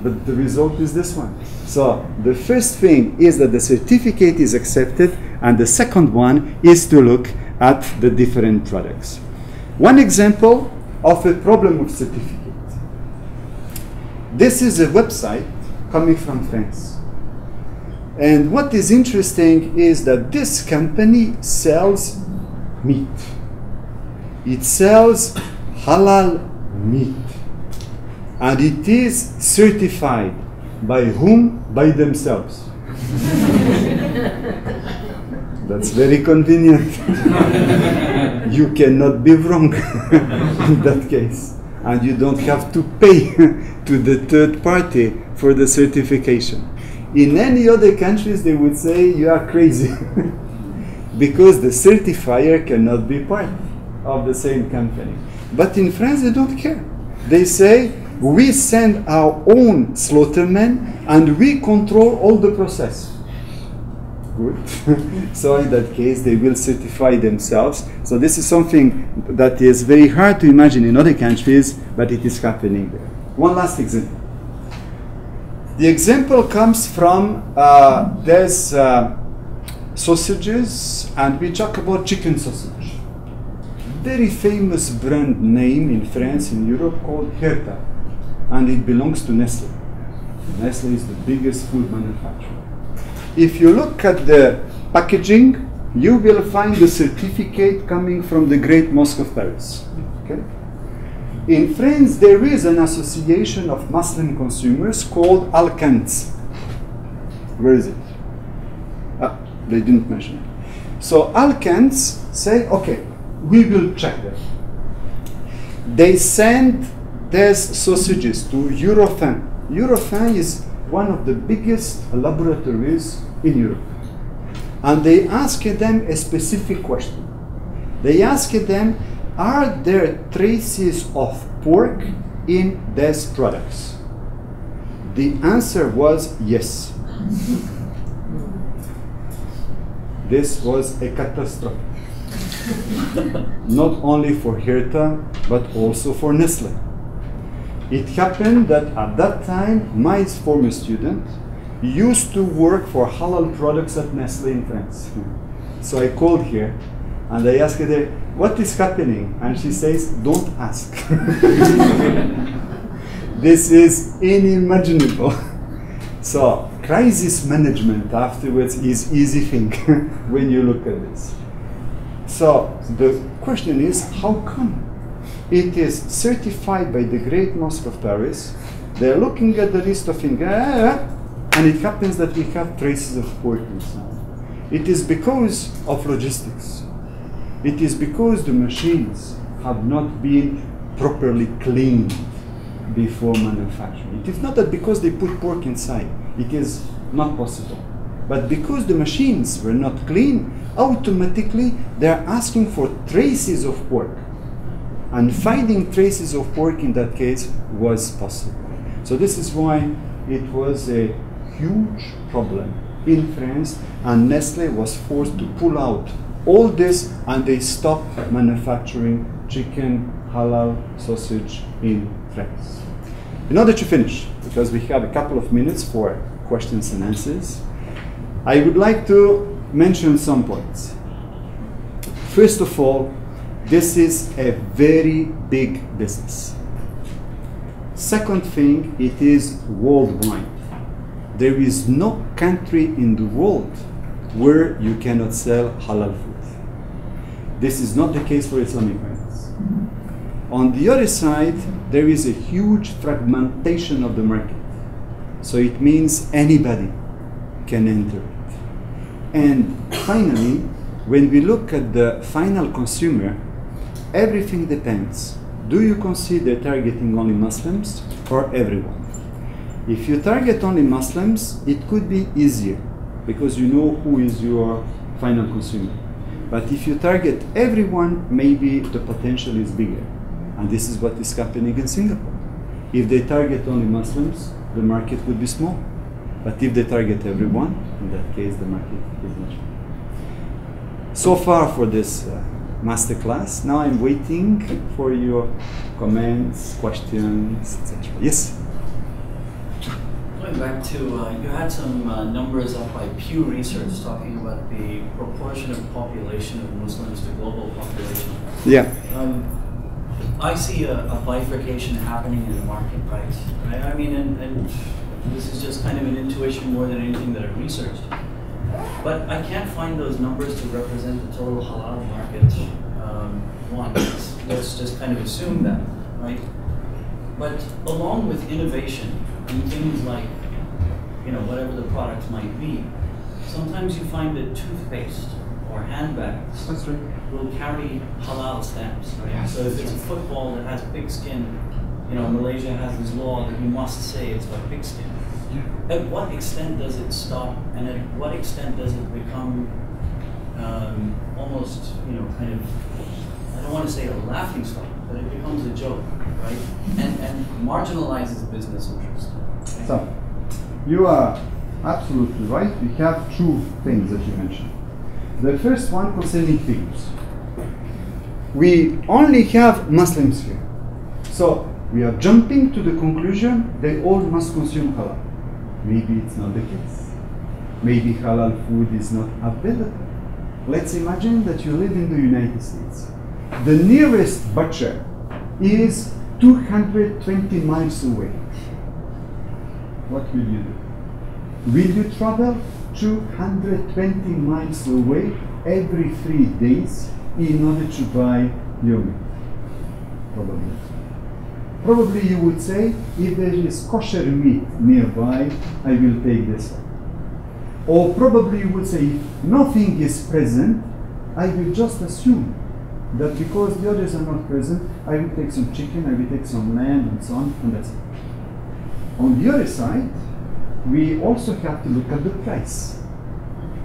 but the result is this one. So the first thing is that the certificate is accepted, and the second one is to look at the different products. One example of a problem with certificate. This is a website coming from France. And what is interesting is that this company sells meat. It sells halal meat. And it is certified by whom? By themselves. That's very convenient. You cannot be wrong in that case. And you don't have to pay to the third party for the certification. In any other countries, they would say you are crazy because the certifier cannot be part of the same company. But in France, they don't care. They say, we send our own slaughtermen and we control all the process. Good. So in that case, they will certify themselves. So this is something that is very hard to imagine in other countries, but it is happening there. One last example. The example comes from, there's sausages, and we talk about chicken sausage. Very famous brand name in France, in Europe, called Herta, and it belongs to Nestle. Nestle is the biggest food manufacturer. If you look at the packaging, you will find the certificate coming from the Great Mosque of Paris. Okay? In France, there is an association of Muslim consumers called Alcans. Where is it? Ah, they didn't mention it. So Alcans say, okay, we will check them. They send their sausages to Eurofin. Eurofin is one of the biggest laboratories in Europe. And they ask them a specific question. They ask them, are there traces of pork in these products? The answer was yes. This was a catastrophe. Not only for Herta, but also for Nestle. It happened that at that time, my former student used to work for halal products at Nestle in France. So I called her and I asked her, what is happening? And she says, don't ask. This is unimaginable. So crisis management afterwards is easy thing when you look at this. So the question is, how come it is certified by the Great Mosque of Paris they're looking at the list of ingredients, and it happens that we have traces of pork inside. It is because of logistics. It is because the machines have not been properly cleaned before manufacturing. It is not that because they put pork inside, it is not possible. But because the machines were not clean, automatically they are asking for traces of pork. And finding traces of pork in that case was possible. So this is why it was a huge problem in France, and Nestle was forced to pull out all this, and they stopped manufacturing chicken, halal, sausage in France. In order to finish, because we have a couple of minutes for questions and answers, I would like to mention some points. First of all, this is a very big business. Second thing, it is worldwide. There is no country in the world where you cannot sell halal food. This is not the case for Islamic finance. On the other side, there is a huge fragmentation of the market. So it means anybody can enter it. And finally, when we look at the final consumer, everything depends. Do you consider targeting only Muslims or everyone? If you target only Muslims, it could be easier because you know who is your final consumer. But if you target everyone, maybe the potential is bigger. And this is what is happening in Singapore. If they target only Muslims, the market would be small. But if they target everyone, in that case, the market is much bigger. So far for this masterclass. Now I'm waiting for your comments, questions, etc. Yes? Going back to, you had some numbers up by Pew Research talking about the proportion of population of Muslims to global population. Yeah. I see a bifurcation happening in the market, right? I mean, and this is just kind of an intuition more than anything that I've researched. But I can't find those numbers to represent the total halal market. Let's just kind of assume that, right? But along with innovation and things like, you know, whatever the products might be, sometimes you find that toothpaste or handbags will carry halal stamps, right? Yes. So if it's a football that has pigskin, you know, Malaysia has this law that you must say it's got pigskin. Yeah. At what extent does it stop, and at what extent does it become almost, you know, kind of, I don't want to say a laughing stock, but it becomes a joke, right? And marginalizes business interest. Right? So, you are absolutely right. We have two things that you mentioned. The first one concerning figures. We only have Muslims here. So we are jumping to the conclusion they all must consume halal. Maybe it's not the case. Maybe halal food is not available. Let's imagine that you live in the United States. The nearest butcher is 220 miles away. What will you do? Will you travel 220 miles away every 3 days in order to buy your meat? Probably. Probably you would say, if there is kosher meat nearby, I will take this one. Or probably you would say, if nothing is present, I will just assume that because the others are not present, I will take some chicken, I will take some lamb and so on, and that's it. On the other side, we also have to look at the price.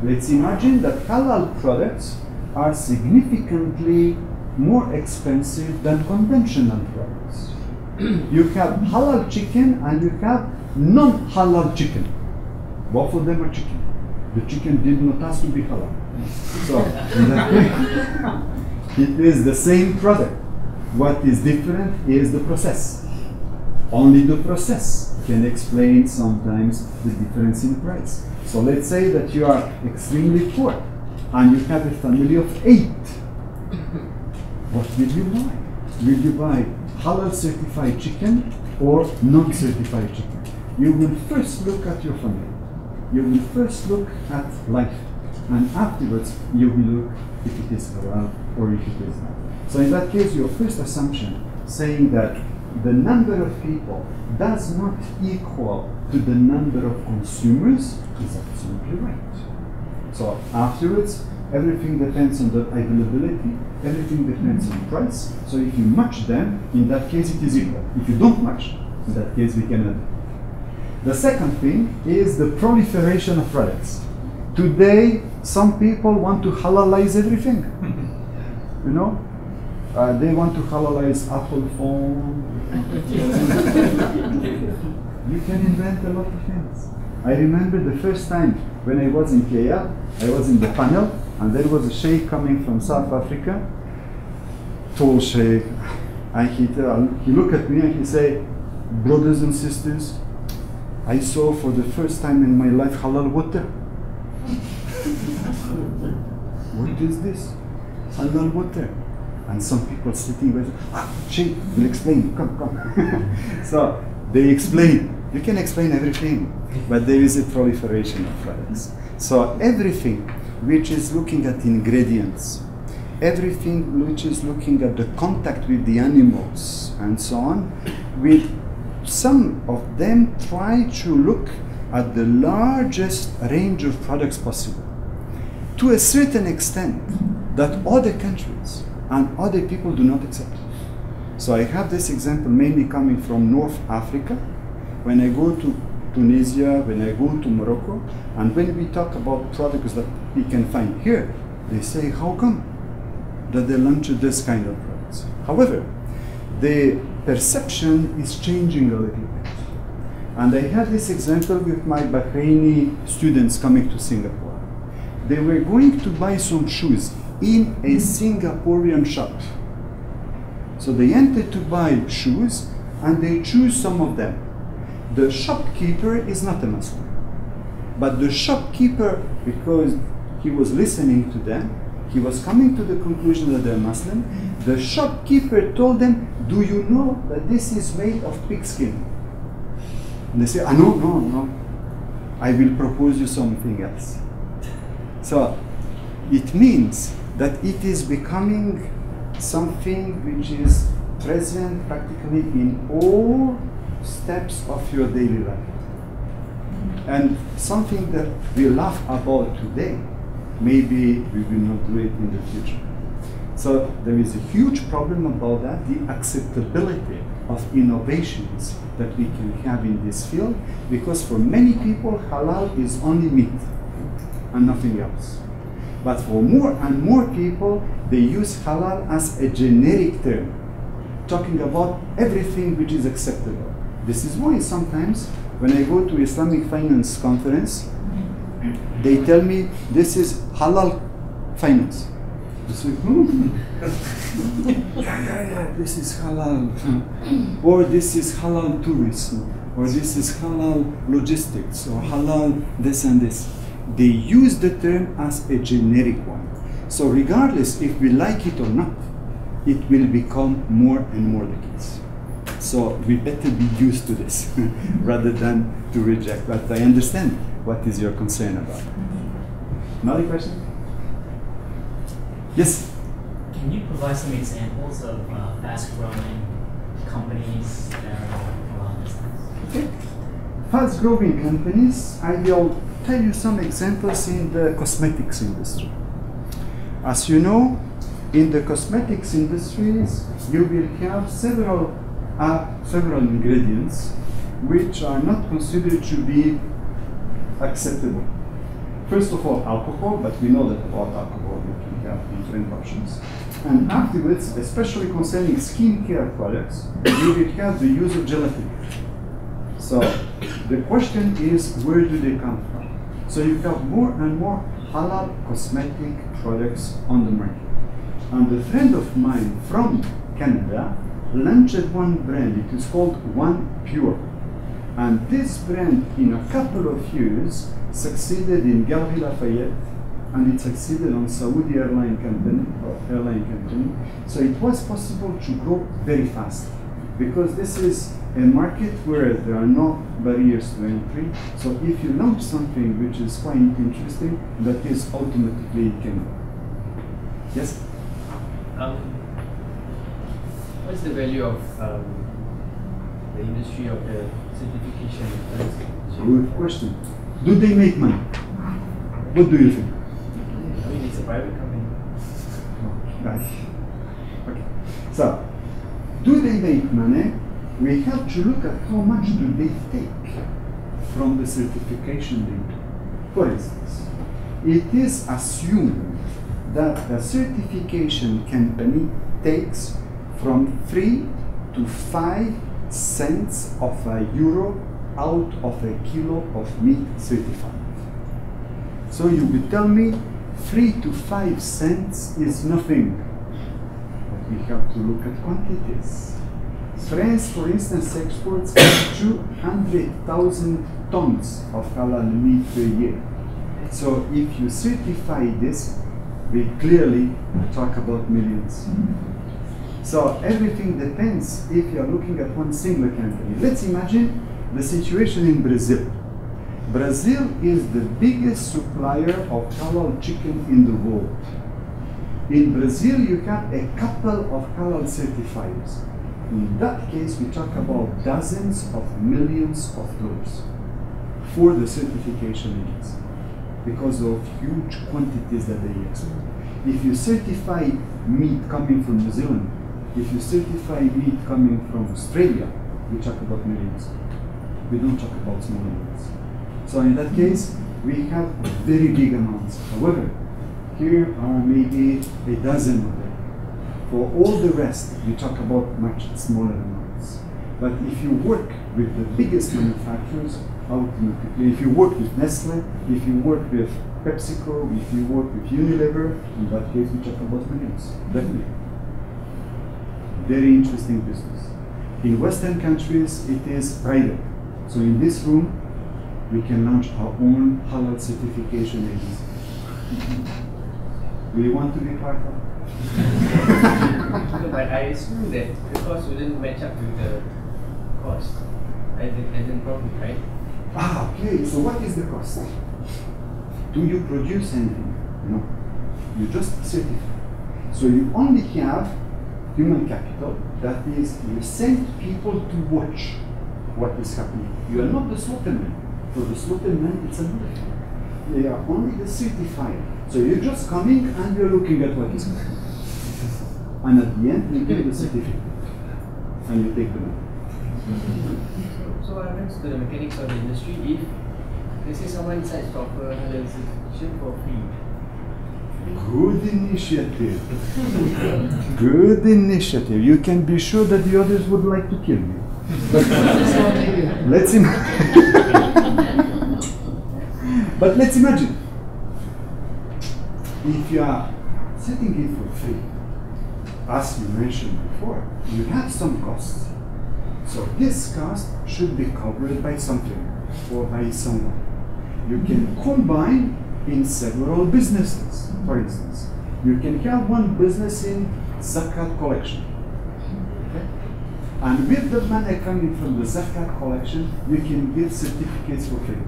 Let's imagine that halal products are significantly more expensive than conventional products. You have halal chicken and you have non-halal chicken. Both of them are chicken. The chicken did not ask to be halal. So, it is the same product. What is different is the process. Only the process can explain sometimes the difference in price. So let's say that you are extremely poor and you have a family of 8. What will you buy? Will you buy halal certified chicken or non-certified chicken? You will first look at your family. You will first look at life, and afterwards you will look if it is halal or if it is not. So in that case, your first assumption saying that the number of people does not equal to the number of consumers is absolutely right. So afterwards, everything depends on the availability, everything depends on price. So if you match them, in that case it is equal. If you don't match, in that case we cannot. The second thing is the proliferation of products. Today, some people want to halalize everything. You know? They want to halalize Apple phone. You can invent a lot of things. I remember the first time when I was in KL, I was in the panel, and there was a sheikh coming from South Africa, tall sheikh, and he looked at me and he said, brothers and sisters, I saw for the first time in my life halal water. What is this? Halal water. And some people sitting with, sheikh, will explain, come. So they explain. You can explain everything, but there is a proliferation of products. So everything which is looking at ingredients, everything which is looking at the contact with the animals and so on, with some of them try to look at the largest range of products possible, to a certain extent that other countries and other people do not accept. So I have this example mainly coming from North Africa. When I go to Tunisia, when I go to Morocco, and when we talk about products that we can find here, they say, how come that they launch this kind of products? However, the perception is changing a little bit. And I had this example with my Bahraini students coming to Singapore. They were going to buy some shoes in a Singaporean shop. So they entered to buy shoes and they choose some of them. The shopkeeper is not a Muslim, but the shopkeeper, because he was listening to them, he was coming to the conclusion that they're Muslim. The shopkeeper told them, do you know that this is made of pigskin? And they say, no, I will propose you something else. So it means that it is becoming something which is present practically in all steps of your daily life. And something that we laugh about today, maybe we will not do it in the future. So there is a huge problem about that, the acceptability of innovations that we can have in this field, because for many people halal is only meat and nothing else. But for more and more people, they use halal as a generic term, talking about everything which is acceptable. This is why sometimes when I go to Islamic finance conference, they tell me this is halal finance. I say, yeah, this is halal, or this is halal tourism, or this is halal logistics, or halal this and this. They use the term as a generic one. So regardless if we like it or not, it will become more and more the case. So we better be used to this rather than to reject. But I understand what is your concern about. Another question? Yes? Can you provide some examples of fast-growing companies that are halal business? Okay. Fast-growing companies, I will tell you some examples in the cosmetics industry. As you know, in the cosmetics industries, you will have several ingredients which are not considered to be acceptable. First of all, alcohol, but we know that about alcohol you can have different options. And afterwards, especially concerning skincare products, you will have the use of gelatin. So the question is, where do they come from? So you have more and more halal cosmetic products on the market. And a friend of mine from Canada launched one brand. It is called One Pure. And this brand, in a couple of years, succeeded in Galeries Lafayette, and it succeeded on Saudi airline company. So it was possible to grow very fast, because this is a market where there are no barriers to entry. So if you launch something which is quite interesting, that is automatically it can go. Yes? What's the value of the industry of the certification? Good question. Do they make money? What do you think? I mean, it's a private company. Right. Okay. So, do they make money? We have to look at how much do they take from the certification they do. For instance, it is assumed that a certification company takes from 3 to 5 cents of a euro out of a kilo of meat certified. So you will tell me 3 to 5 cents is nothing. But we have to look at quantities. France, for instance, exports 200,000 tons of halal meat per year. So if you certify this, we clearly talk about millions. So everything depends if you're looking at one single company. Let's imagine the situation in Brazil. Brazil is the biggest supplier of halal chicken in the world. In Brazil, you have a couple of halal certifiers. In that case, we talk about dozens of millions of dollars for the certification agency because of huge quantities that they export. If you certify meat coming from New Zealand, if you certify meat coming from Australia, we talk about millions. We don't talk about small amounts. So in that case, we have very big amounts. However, here are maybe a dozen of them. For all the rest, we talk about much smaller amounts. But if you work with the biggest manufacturers, ultimately, if you work with Nestle, if you work with PepsiCo, if you work with Unilever, in that case, we talk about millions. Definitely. Very interesting business. In Western countries, it is private. So in this room, we can launch our own halal certification agency. Do you want to be part of it? No, but I assume that the cost wouldn't match up to the cost as in profit, right? Ah, okay. So what is the cost? Do you produce anything? No. You just certify. So you only have human capital. That is, you send people to watch what is happening. You are not the slaughterman. For the slaughterman, it's another thing. They are only the certifier. So you're just coming and you're looking at what is happening. And at the end, you give the certificate. And you take the money. So what happens to the mechanics of the industry if, let's say, someone decides to offer halal certification for free? Good initiative. Good initiative. You can be sure that the others would like to kill you. Let's But let's imagine if you are setting it for free, as you mentioned before, you have some costs. So this cost should be covered by something or by someone. You can combine in several businesses. For instance, you can have one business in zakat collection. Okay? And with the money coming from the zakat collection, you can give certificates for free.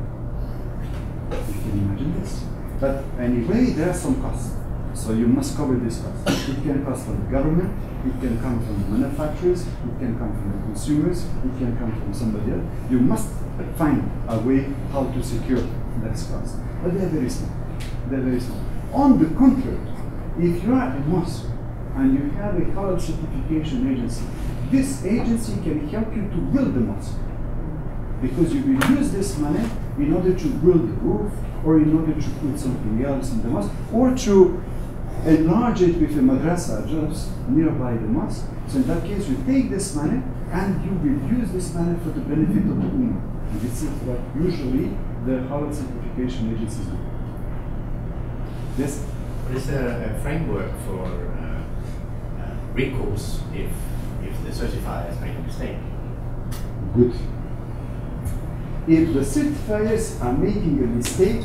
You can imagine this. But anyway, there are some costs. So you must cover this cost. It can cost from the government, it can come from the manufacturers, it can come from the consumers, it can come from somebody else. You must find a way how to secure this cost. But they are very small. They're very small. On the contrary, if you are a mosque and you have a halal certification agency, this agency can help you to build the mosque. Because you will use this money in order to build the roof, or in order to put something else in the mosque, or to enlarge it with a madrasa just nearby the mosque. So in that case, you take this money and you will use this money for the benefit of the ummah. And this is what usually the halal certification agencies do. Yes? What is a framework for recourse if the certifier has made a mistake? Good. If the certifiers are making a mistake,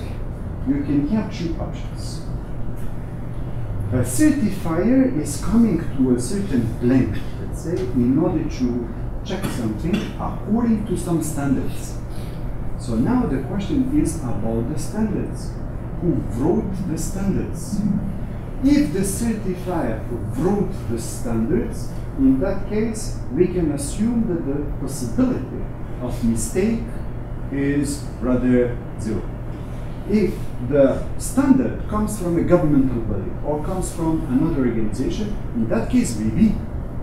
you can have two options. A certifier is coming to a certain plan, let's say, in order to check something according to some standards. So now the question is about the standards. Who wrote the standards? If the certifier wrote the standards, in that case, we can assume that the possibility of mistake is rather zero. If the standard comes from a governmental body or comes from another organization, in that case, maybe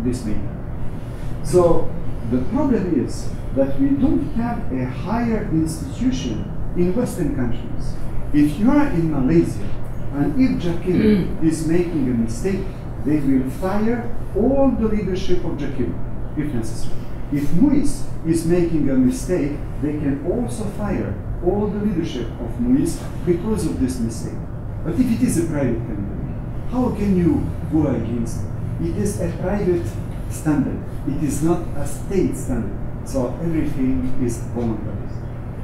this may happen. So the problem is that we don't have a higher institution in Western countries. If you are in Malaysia and if Jakim is making a mistake, they will fire all the leadership of Jakim, if necessary. If Muis is making a mistake, they can also fire all the leadership of Muis because of this mistake. But if it is a private company, how can you go against it? It is a private standard. It is not a state standard. So everything is voluntary.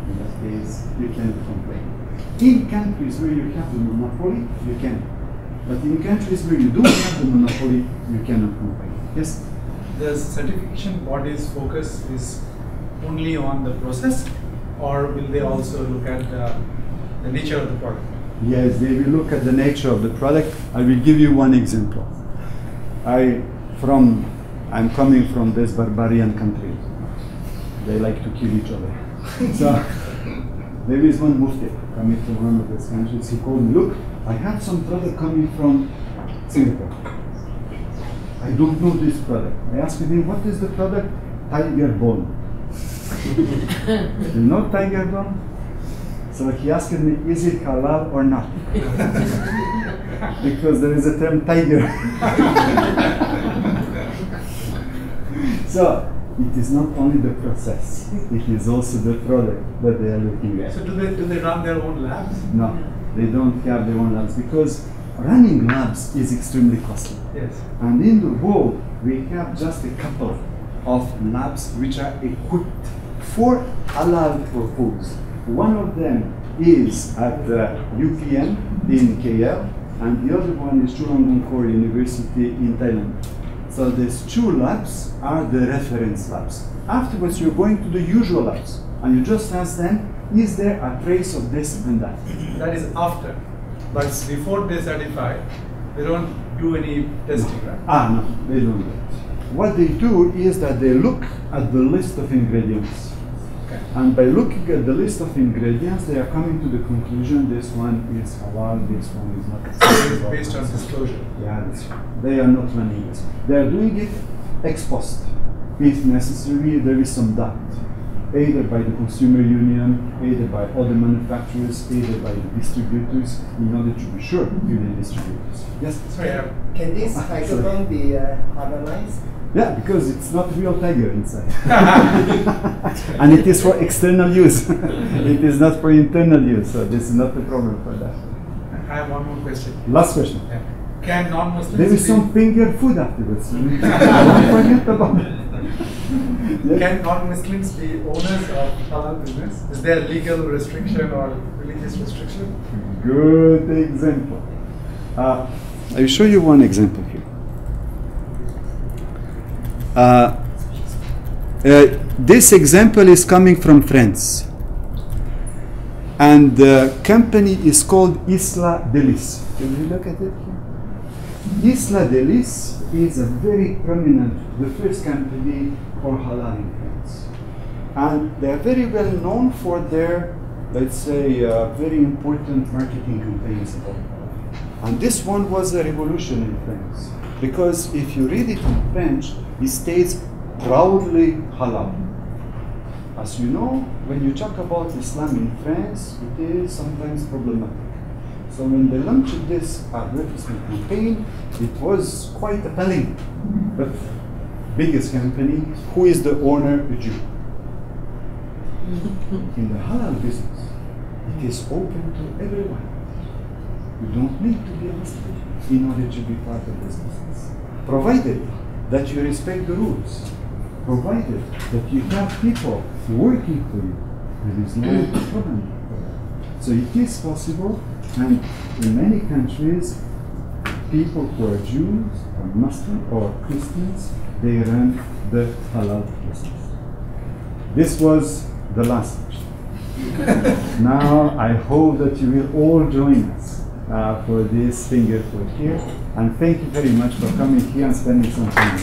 In that case, you cannot complain. In countries where you have the monopoly, you can. But in countries where you don't have the monopoly, you cannot complain. Yes? The certification body's focus is only on the process, or will they also look at the nature of the product? Yes, they will look at the nature of the product. I will give you one example. I'm coming from this barbarian country. They like to kill each other. So there is one mufti coming from one of these countries. He called me, look, I have some product coming from Singapore. I don't know this product. I asked him, what is the product? Tiger bone. You know tiger bone? So he asked me, is it halal or not? Because there is a term tiger. So it is not only the process, it is also the product that they are looking at. So do they run their own labs? No, they don't have their own labs because running labs is extremely costly. Yes. And in the world, we have just a couple of labs which are equipped for halal purpose. One of them is at UPM in KL, and the other one is Chulalongkorn University in Thailand. So these two labs are the reference labs. Afterwards, you're going to the usual labs, and you just ask them, is there a trace of this and that? That is after. But before they certify, they don't do any testing, right? No, they don't do that. What they do is that they look at the list of ingredients. Okay. And by looking at the list of ingredients, they are coming to the conclusion this one is halal, this one is not. It's based on disclosure. Yeah, that's right. They are not running this. They are doing it ex post. If necessary, there is some doubt, either by the consumer union, either by other manufacturers, either by the distributors, in order to be sure, union distributors. Yes? Sorry, Can this tiger bone be harmonized? Yeah, because it's not real tiger inside. And it is for external use. It is not for internal use, so this is not the problem for that. I have one more question. Last question. Yeah. Can non-Muslims There is some finger food afterwards. Don't forget about it. Yes. Can non-Muslims be owners of halal business? Is there legal restriction or religious restriction? Good example. I will show you one example here. This example is coming from France. And the company is called Isla Delis. Can you look at it here? Isla Delis is a very prominent, the first company for halal in France. And they are very well known for their, let's say, very important marketing campaigns about halal. And this one was a revolution in France. Because if you read it in French, it states proudly halal. As you know, when you talk about Islam in France, it is sometimes problematic. So when they launched this advertisement campaign, it was quite appealing. But biggest company, who is the owner? A Jew. In the halal business, it is open to everyone. You don't need to be a Muslim in order to be part of this business. Provided that you respect the rules. Provided that you have people working for you. There is no problem for that. So it is possible, and in many countries, people who are Jews or Muslim or Christians, they run the halal business. This was the last question. Now I hope that you will all join us for this finger food here, and thank you very much for coming here and spending some time.